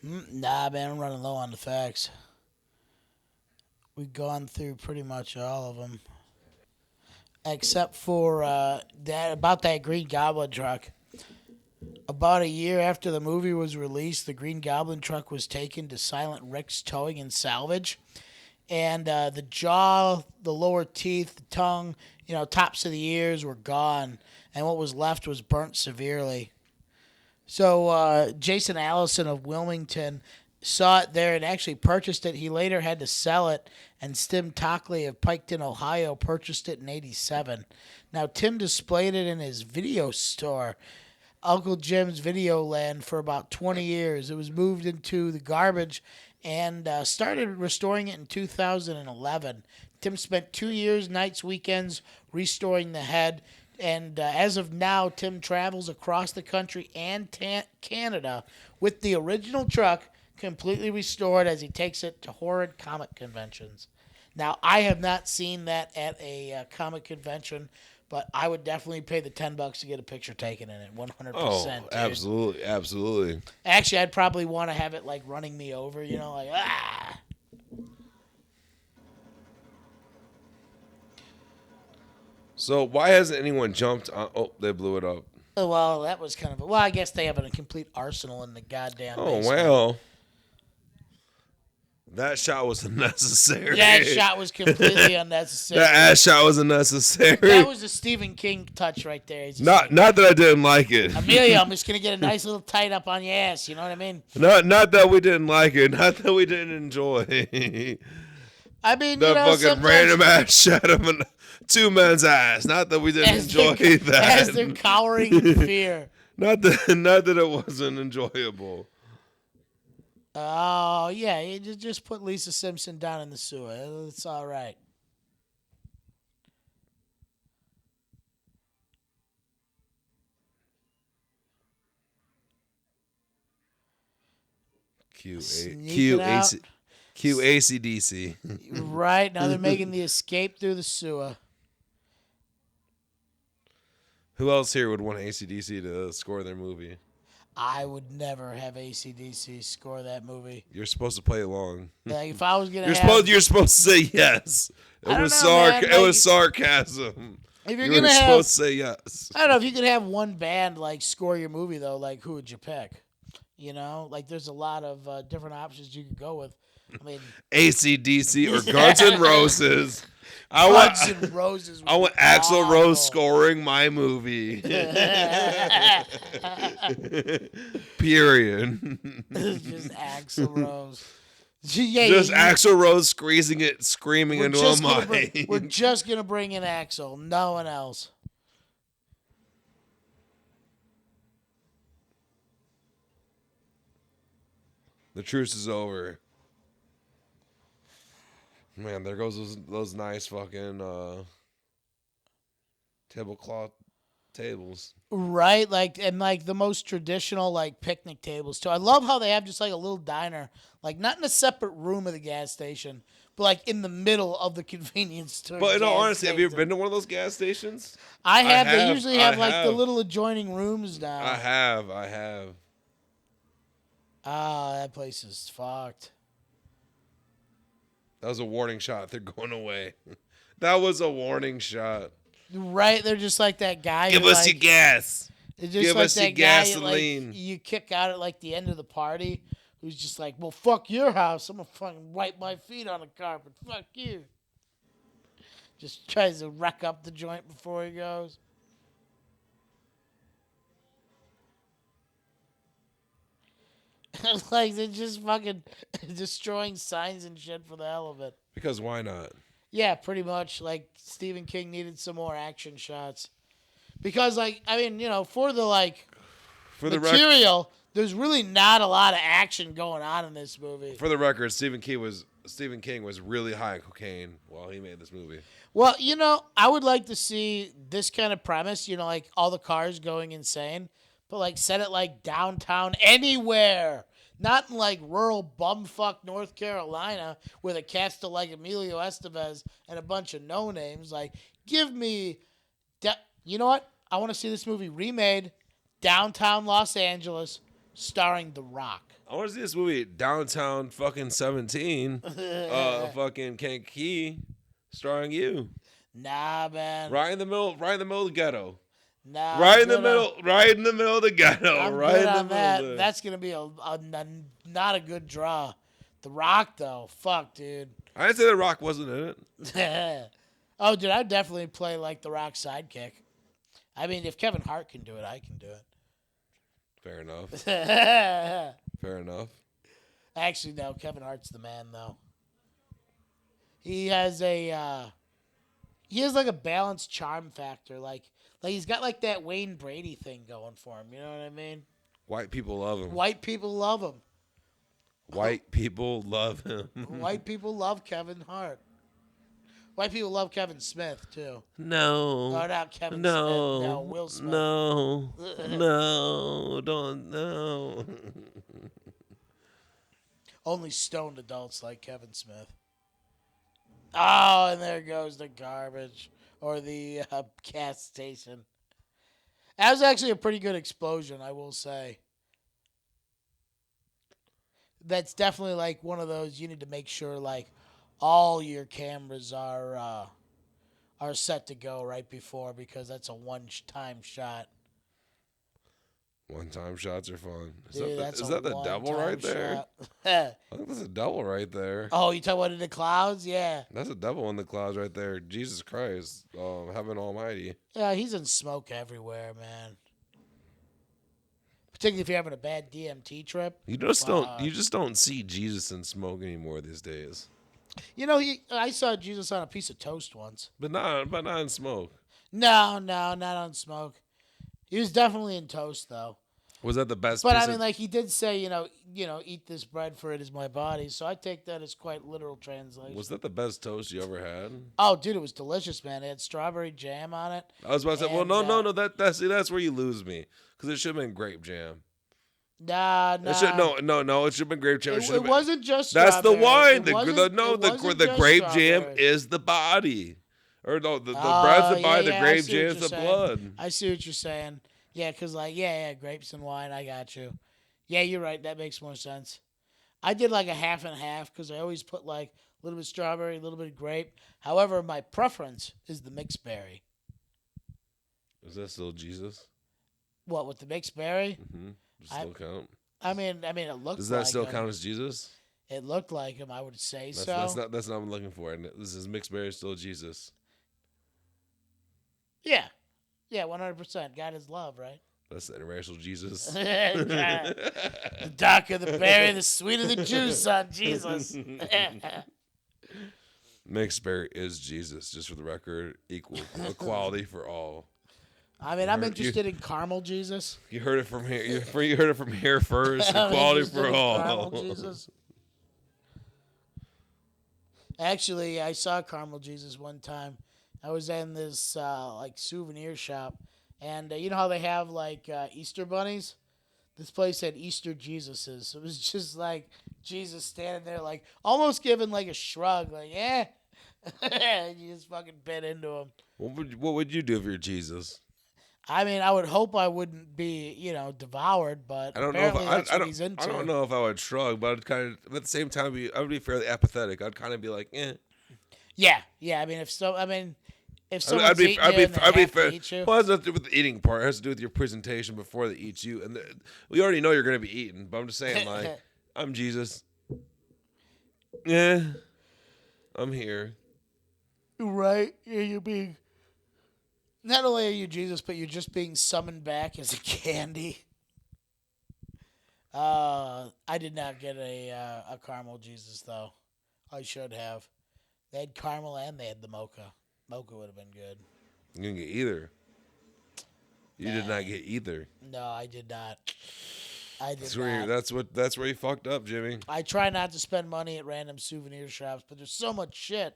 Nah, man, I'm running low on the facts. We've gone through pretty much all of them. Except for that Green Goblin truck. About a year after the movie was released, the Green Goblin truck was taken to Silent Rick's Towing and Salvage. And the jaw, the lower teeth, the tongue, tops of the ears were gone. And what was left was burnt severely. So Jason Allison of Wilmington saw it there and actually purchased it. He later had to sell it, and Tim Tockley of Piketon, Ohio, purchased it in '87. Now, Tim displayed it in his video store, Uncle Jim's Video Land, for about 20 years. It was moved into the garbage and started restoring it in 2011. Tim spent 2 years, nights, weekends, restoring the head. And as of now, Tim travels across the country and Canada with the original truck completely restored as he takes it to horrid comic conventions. Now, I have not seen that at a comic convention, but I would definitely pay the $10 to get a picture taken in it, 100%. Oh, dude. absolutely, absolutely. Actually, I'd probably want to have it like running me over, like, ah. So why hasn't anyone jumped on... Oh, they blew it up. Well, that was kind of... Well, I guess they have a complete arsenal in the goddamn basement. Well. That shot was unnecessary. That shot was completely unnecessary. That ass shot was unnecessary. That was a Stephen King touch right there. Not that I didn't like it. Emilio, I'm just going to get a nice little tight up on your ass. You know what I mean? Not that we didn't like it. Not that we didn't enjoy. I mean, that fucking random ass shot of two men's ass. Not that we didn't enjoy that. As they're cowering in fear. Not that it wasn't enjoyable. Oh, yeah. You just put Lisa Simpson down in the sewer. It's all right. ACDC. Right. Now they're making the escape through the sewer. Who else here would want ACDC to score their movie? I would never have AC/DC score that movie. You're supposed to play along. Like if I was gonna, you're supposed to say yes. It was sarcasm. If you're gonna supposed to say yes. I don't know if you could have one band like score your movie though. Like who would you pick? Like there's a lot of different options you could go with. I mean, AC/DC or Guns N' Roses. I want Axl Rose scoring my movie. Period. Just Axl Rose. Axl Rose screaming into a mic. We're just gonna bring in Axl, no one else. The truce is over. Man, there goes those nice fucking tablecloth tables. Right, like the most traditional like picnic tables too. I love how they have just like a little diner, like not in a separate room of the gas station, but like in the middle of the convenience store. But in all honesty, have you ever been to one of those gas stations? I have. They usually have like the little adjoining rooms now. I have. Ah, that place is fucked. That was a warning shot. They're going away. That was a warning shot. Right, they're just like that guy. Give us your gas. Give us your gasoline. Like, you kick out at like the end of the party, who's just like, "Well, fuck your house. I'm gonna fucking wipe my feet on the carpet. Fuck you." Just tries to wreck up the joint before he goes. Like they're just fucking destroying signs and shit for the hell of it. Because why not? Yeah, pretty much. Like Stephen King needed some more action shots. Because, like, I mean, for the, like, For the material, there's really not a lot of action going on in this movie. For the record, Stephen King was really high on cocaine while he made this movie. Well, I would like to see this kind of premise, like all the cars going insane, but like set it like downtown anywhere. Not in like rural bumfuck North Carolina with a cast of like Emilio Estevez and a bunch of no names. Like, give me, you know what? I want to see this movie remade, downtown Los Angeles, starring The Rock. I want to see this movie downtown fucking 17, fucking Kankakee, starring you. Nah, man. Right in the middle of the ghetto. Nah, right in the middle of the ghetto. I'm right good in the on middle. that. That's gonna be a not a good draw. The Rock though, fuck, dude. I didn't say The Rock wasn't in it. Oh, dude, I'd definitely play like The Rock's sidekick. I mean, if Kevin Hart can do it, I can do it. Fair enough. Fair enough. Actually, no, Kevin Hart's the man though. He has like a balanced charm factor. Like he's got like that Wayne Brady thing going for him. You know what I mean? White people love him. White people love him. White people love him. White people love Kevin Hart. White people love Kevin Smith too. No. No, not Kevin Smith. No, Will Smith. No, no. Only stoned adults like Kevin Smith. Oh, and there goes the garbage or the gas station. That was actually a pretty good explosion, I will say. That's definitely like one of those you need to make sure like all your cameras are set to go right before, because that's a one-time shot. One-time shots are fun. Is Dude, that the devil right there? I think that's a devil right there. Oh, you talking about in the clouds? Yeah. That's a devil in the clouds right there. Jesus Christ, heaven almighty. Yeah, he's in smoke everywhere, man. Particularly if you're having a bad DMT trip. You just don't see Jesus in smoke anymore these days. I saw Jesus on a piece of toast once. But not in smoke. No, not on smoke. He was definitely in toast though. Was that the best? But I mean, like he did say, eat this bread, for it is my body. So I take that as quite literal translation. Was that the best toast you ever had? Oh, dude, it was delicious, man. It had strawberry jam on it. I was about to say, well, no. That's where you lose me, because it should have been grape jam. Nah. It should have been grape jam. It wasn't just that's strawberry. the wine. The grape jam is the body. Or no, the bread's the body, the grape jam's the blood. I see what you're saying. Yeah, because grapes and wine, I got you. Yeah, you're right. That makes more sense. I did like a half and half, because I always put like a little bit of strawberry, a little bit of grape. However, my preference is the mixed berry. Is that still Jesus? What, with the mixed berry? Mm-hmm. Still count? I mean, it looked. Does that like still him. count as Jesus? It looked like him. I would say so. That's not what I'm looking for. This is mixed berry still Jesus. Yeah, 100%. God is love, right? That's the interracial Jesus. The darker the berry, the sweeter the juice on Jesus. Mixed berry is Jesus, just for the record. Equality for all. I mean, I'm interested in caramel Jesus. You heard it from here. You heard it from here first. Equality for all. Caramel Jesus. Actually, I saw caramel Jesus one time. I was in this like souvenir shop, and you know how they have like Easter bunnies? This place had Easter Jesuses. It was just like Jesus standing there, like almost giving like a shrug, like you just fucking bit into him. What would you do if you're Jesus? I mean, I would hope I wouldn't be, devoured, but apparently that's what he's into. I don't know if I would shrug, but I'd kind of, at the same time, I would be fairly apathetic. I'd kind of be like, eh. Yeah. I mean, if someone's eating you and they have to eat you. Well, it has nothing to do with the eating part. It has to do with your presentation before they eat you. And we already know you're going to be eaten, but I'm just saying, like, I'm Jesus. Yeah. I'm here. Right? Yeah, you're being... Not only are you Jesus, but you're just being summoned back as a candy. I did not get a caramel Jesus, though. I should have. They had caramel and they had the mocha. Mocha would have been good. You didn't get either. You did not get either. No, I did not. I did not. That's where you fucked up, Jimmy. I try not to spend money at random souvenir shops, but there's so much shit.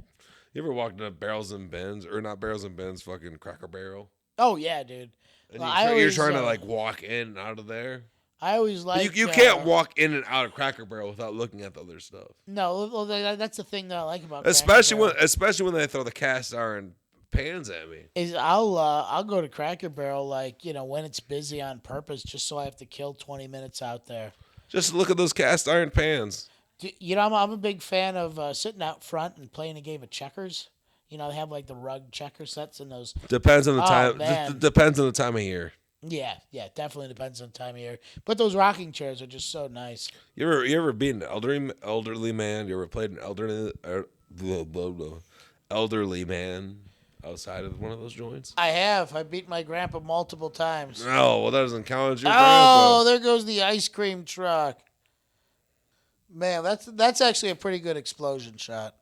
You ever walked into Barrels and Bins, or not Barrels and Bins, fucking Cracker Barrel? Oh yeah, dude. And Well, you're trying to like walk in and out of there. I always like. You can't walk in and out of Cracker Barrel without looking at the other stuff. No, well, that's the thing that I like about. Especially when they throw the cast iron pans at me. Is I'll go to Cracker Barrel when it's busy on purpose, just so I have to kill 20 minutes out there. Just look at those cast iron pans. I'm a big fan of sitting out front and playing a game of checkers. They have like the rug checker sets and those. Depends on the time. Man. Depends on the time of year. Yeah, definitely depends on the time of year. But those rocking chairs are just so nice. You ever been an elderly man? You ever played an elderly man outside of one of those joints? I have. I beat my grandpa multiple times. No, well that doesn't count as your grandpa. grandpa. There goes the ice cream truck. Man, that's actually a pretty good explosion shot.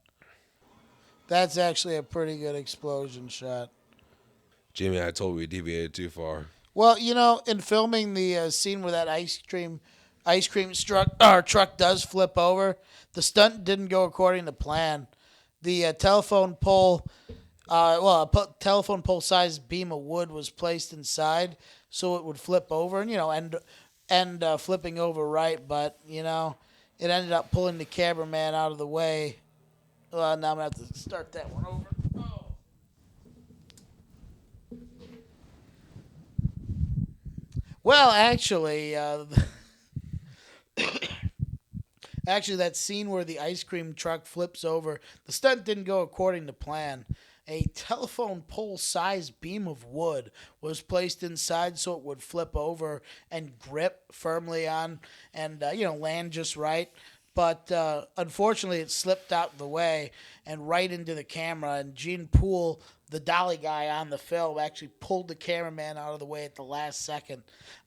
Jimmy, I told you we deviated too far. Well, in filming the scene where that ice cream truck does flip over, the stunt didn't go according to plan. The telephone pole sized beam of wood was placed inside so it would flip over and flipping over right, but it ended up pulling the cameraman out of the way. Well, now I'm gonna have to start that one over. Oh. Well, actually, that scene where the ice cream truck flips over, the stunt didn't go according to plan. A telephone pole-sized beam of wood was placed inside so it would flip over and grip firmly on and, land just right. But unfortunately, it slipped out the way and right into the camera. And Gene Poole, the dolly guy on the film, actually pulled the cameraman out of the way at the last second.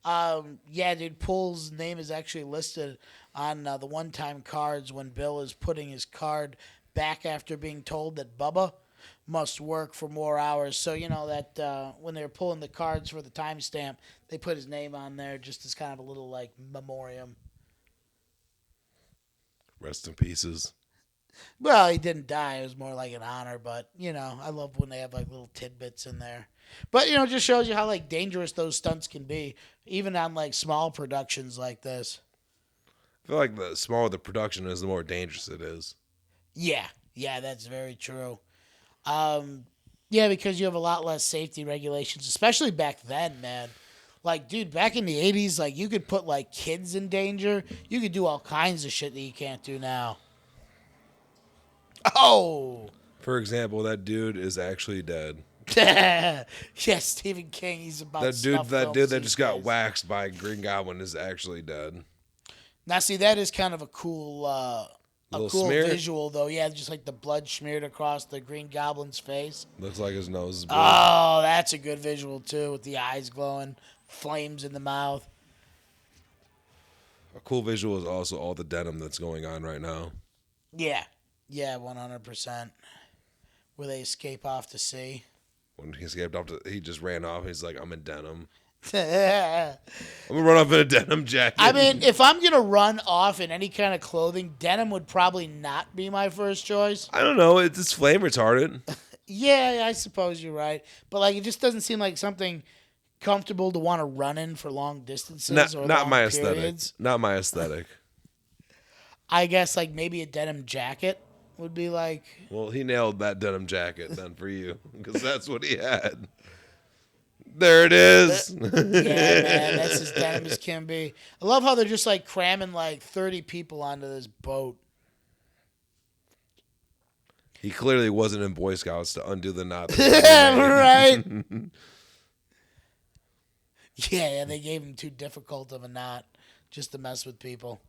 Dude, Poole's name is actually listed on the one-time cards when Bill is putting his card back after being told that Bubba must work for more hours. So, that when they were pulling the cards for the timestamp, they put his name on there just as kind of a little, memoriam. Rest in pieces. Well, he didn't die. It was more like an honor, but, I love when they have, little tidbits in there. But, it just shows you how, dangerous those stunts can be, even on, small productions like this. I feel like the smaller the production is, the more dangerous it is. Yeah, that's very true. Because you have a lot less safety regulations, especially back then, man. Dude, back in the 80s, you could put, kids in danger. You could do all kinds of shit that you can't do now. Oh! For example, that dude is actually dead. Yeah, Stephen King, he's about that dude that just got waxed by Green Goblin is actually dead. Now, see, that is kind of a cool smear? visual, though. Yeah, just the blood smeared across the Green Goblin's face. Looks like his nose is blue. Oh, that's a good visual, too, with the eyes glowing. Flames in the mouth. A cool visual is also all the denim that's going on right now. Yeah, 100%. Where they escape off to sea. When he escaped off, he just ran off. He's like, I'm in denim. I'm gonna run off in a denim jacket. I mean, if I'm gonna run off in any kind of clothing, denim would probably not be my first choice. I don't know. It's flame retardant. Yeah, I suppose you're right. But it just doesn't seem like something comfortable to want to run in for long distances or not long my periods. Not my aesthetic. I guess maybe a denim jacket would be Well, he nailed that denim jacket then for you because that's what he had. There it is. Yeah, man, that's as denim as can be. I love how they're just cramming 30 people onto this boat. He clearly wasn't in Boy Scouts to undo the knot. Right. Yeah, they gave him too difficult of a knot just to mess with people.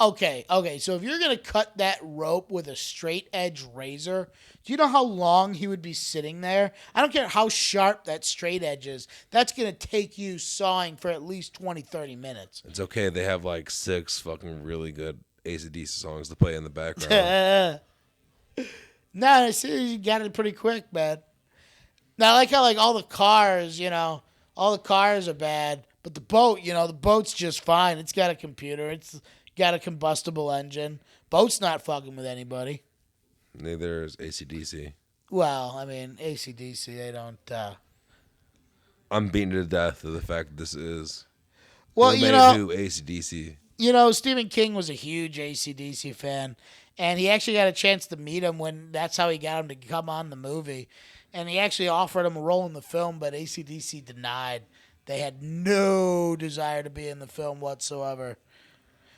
Okay, so if you're going to cut that rope with a straight edge razor, do you know how long he would be sitting there? I don't care how sharp that straight edge is. That's going to take you sawing for at least 20, 30 minutes. It's okay. They have 6 fucking really good AC/DC songs to play in the background. No, you got it pretty quick, man. Now, I like how like all the cars, all the cars are bad, but the boat, the boat's just fine. It's got a computer. It's got a combustible engine. Boat's not fucking with anybody. Neither is AC/DC. Well, I mean, AC/DC, they don't. I'm beaten to death of the fact that this is. Well, AC/DC. Stephen King was a huge AC/DC fan, and he actually got a chance to meet him when that's how he got him to come on the movie. And he actually offered him a role in the film, but AC/DC denied. They had no desire to be in the film whatsoever.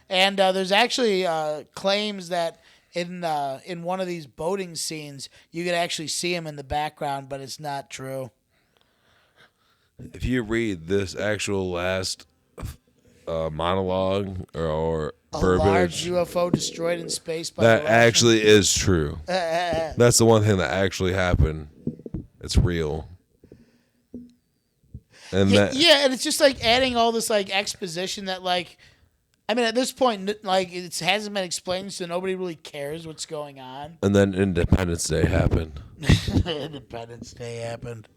And there's actually claims that in one of these boating scenes, you could actually see him in the background, but it's not true. If you read this actual last monologue or verbiage, large UFO destroyed in space by that the Russians. actually is true. That's the one thing that actually happened. It's real. And and it's just like adding all this like exposition that like, I mean, at this point, like it hasn't been explained, so nobody really cares what's going on. And then Independence Day happened. Independence Day happened.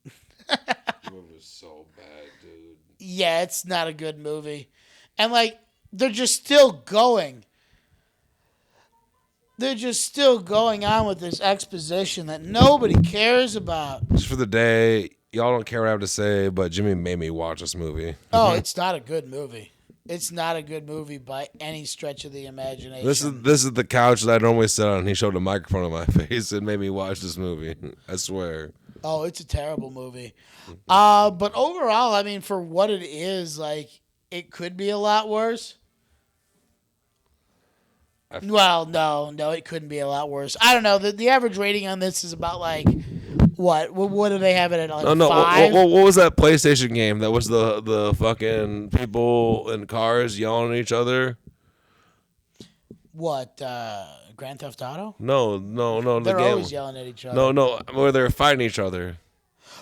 The movie was so bad, dude. Yeah, it's not a good movie. And like they're just still going. They're just still going on with this exposition that nobody cares about. Just for the day, y'all don't care what I have to say, but Jimmy made me watch this movie. Oh, it's not a good movie. It's not a good movie by any stretch of the imagination. This is the couch that I normally sit on. He showed a microphone on my face and made me watch this movie. I swear. Oh, it's a terrible movie. But overall, I mean, for what it is, like, it could be a lot worse. Well, no, it couldn't be a lot worse. I don't know. The average rating on this is about like what? What do they have it at? Like no. 5? What was that PlayStation game that was the fucking people in cars yelling at each other? What? Grand Theft Auto? No. They're the game. always yelling at each other. No, where they're fighting each other.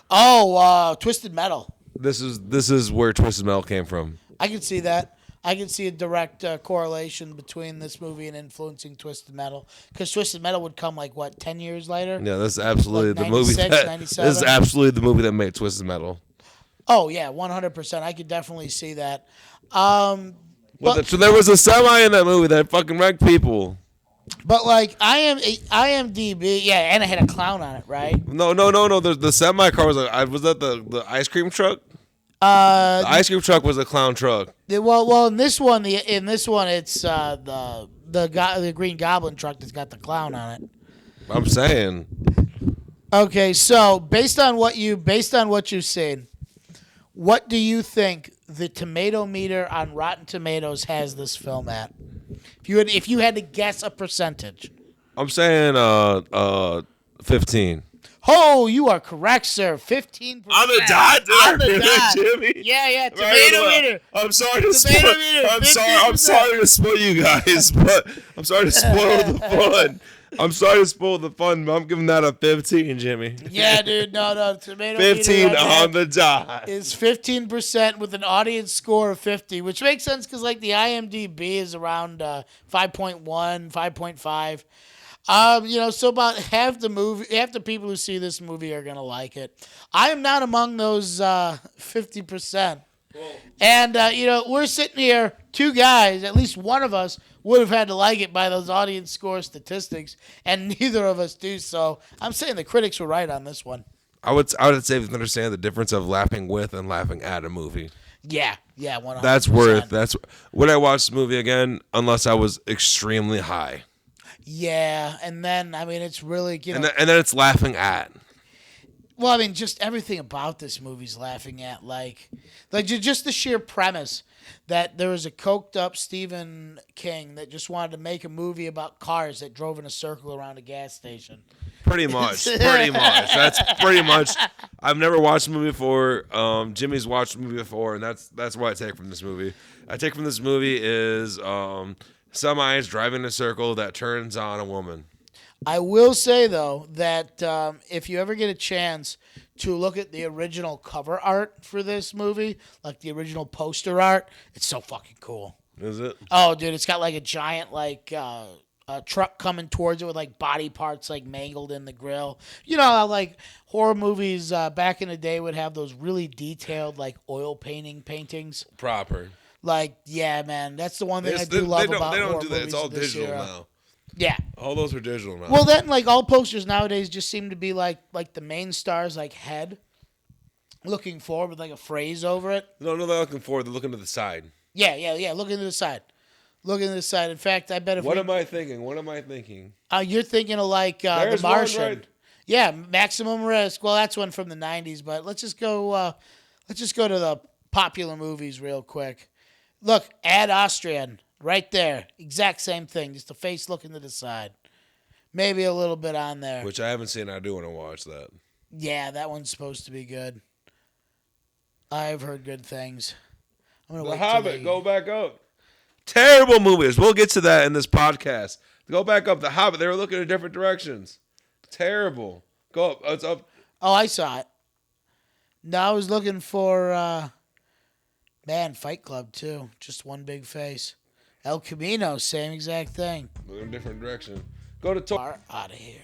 Oh, Twisted Metal. This is where Twisted Metal came from. I can see that. I can see a direct correlation between this movie and influencing Twisted Metal, because Twisted Metal would come like what 10 years later. Yeah, this is absolutely like the movie. 97? This is absolutely the movie that made Twisted Metal. Oh yeah, 100%. I could definitely see that. So there was a semi in that movie that fucking wrecked people. But like IMDb, yeah, and it had a clown on it, right? No. The semi car was was that the ice cream truck? The ice cream truck was a clown truck. Well, in this one, it's the Green Goblin truck that's got the clown on it. I'm saying. Okay, so based on what you've seen, what do you think the tomato meter on Rotten Tomatoes has this film at? If you had to guess a percentage, I'm saying 15. Oh, you are correct, sir. 15%. On the dot, On the dot. Jimmy. Yeah. Tomato meter. I'm sorry to spoil. I'm sorry to spoil you guys, but I'm sorry to spoil the fun. I'm sorry to spoil the fun, but I'm giving that a 15, Jimmy. Yeah, dude. No. Tomato 15 meter on the dot. Is 15% with an audience score of 50, which makes sense because like the IMDb is around 5.1, 5.5. So about half the people who see this movie are gonna like it. I am not among those 50%. And we're sitting here, two guys. At least one of us would have had to like it by those audience score statistics, and neither of us do. So I'm saying the critics were right on this one. I would say we understand the difference of laughing with and laughing at a movie. Yeah, 100%. That's would I watch this movie again unless I was extremely high. Yeah, and then I mean it's really and then it's laughing at. Well, I mean, just everything about this movie's laughing at, like just the sheer premise that there was a coked up Stephen King that just wanted to make a movie about cars that drove in a circle around a gas station. Pretty much. That's pretty much. I've never watched the movie before. Jimmy's watched the movie before, and that's what I take from this movie. I take from this movie is semis driving in a circle that turns on a woman. I will say, though, that if you ever get a chance to look at the original cover art for this movie, like the original poster art, it's so fucking cool. Is it? Oh, dude, it's got like a giant, truck coming towards it with like body parts like mangled in the grill. You know how like horror movies back in the day would have those really detailed like oil paintings. Proper. Like, yeah, man, that's the one thing I do love about They horror don't do that. movies It's all of this digital era. now. Yeah. All those are digital now. Well, then, like, all posters nowadays just seem to be like the main star's like head looking forward with like a phrase over it. No, they're looking forward. They're looking to the side. Yeah. Looking to the side. Looking to the side. In fact, I bet if What am I thinking? You're thinking of like The There's Martian. one, right? Yeah, Maximum Risk. Well, that's one from the 90s, but let's just go to the popular movies real quick. Look, Ad Austrian, right there. Exact same thing, just the face looking to the side. Maybe a little bit on there. Which I haven't seen. I do want to watch that. Yeah, that one's supposed to be good. I've heard good things. The Hobbit, go back up. Terrible movies. We'll get to that in this podcast. Go back up. The Hobbit, they were looking in different directions. Terrible. Go up. It's up. Oh, I saw it. No, I was looking for, Fight Club, too. Just one big face. El Camino, same exact thing. Look in a different direction. Go to Far out of here.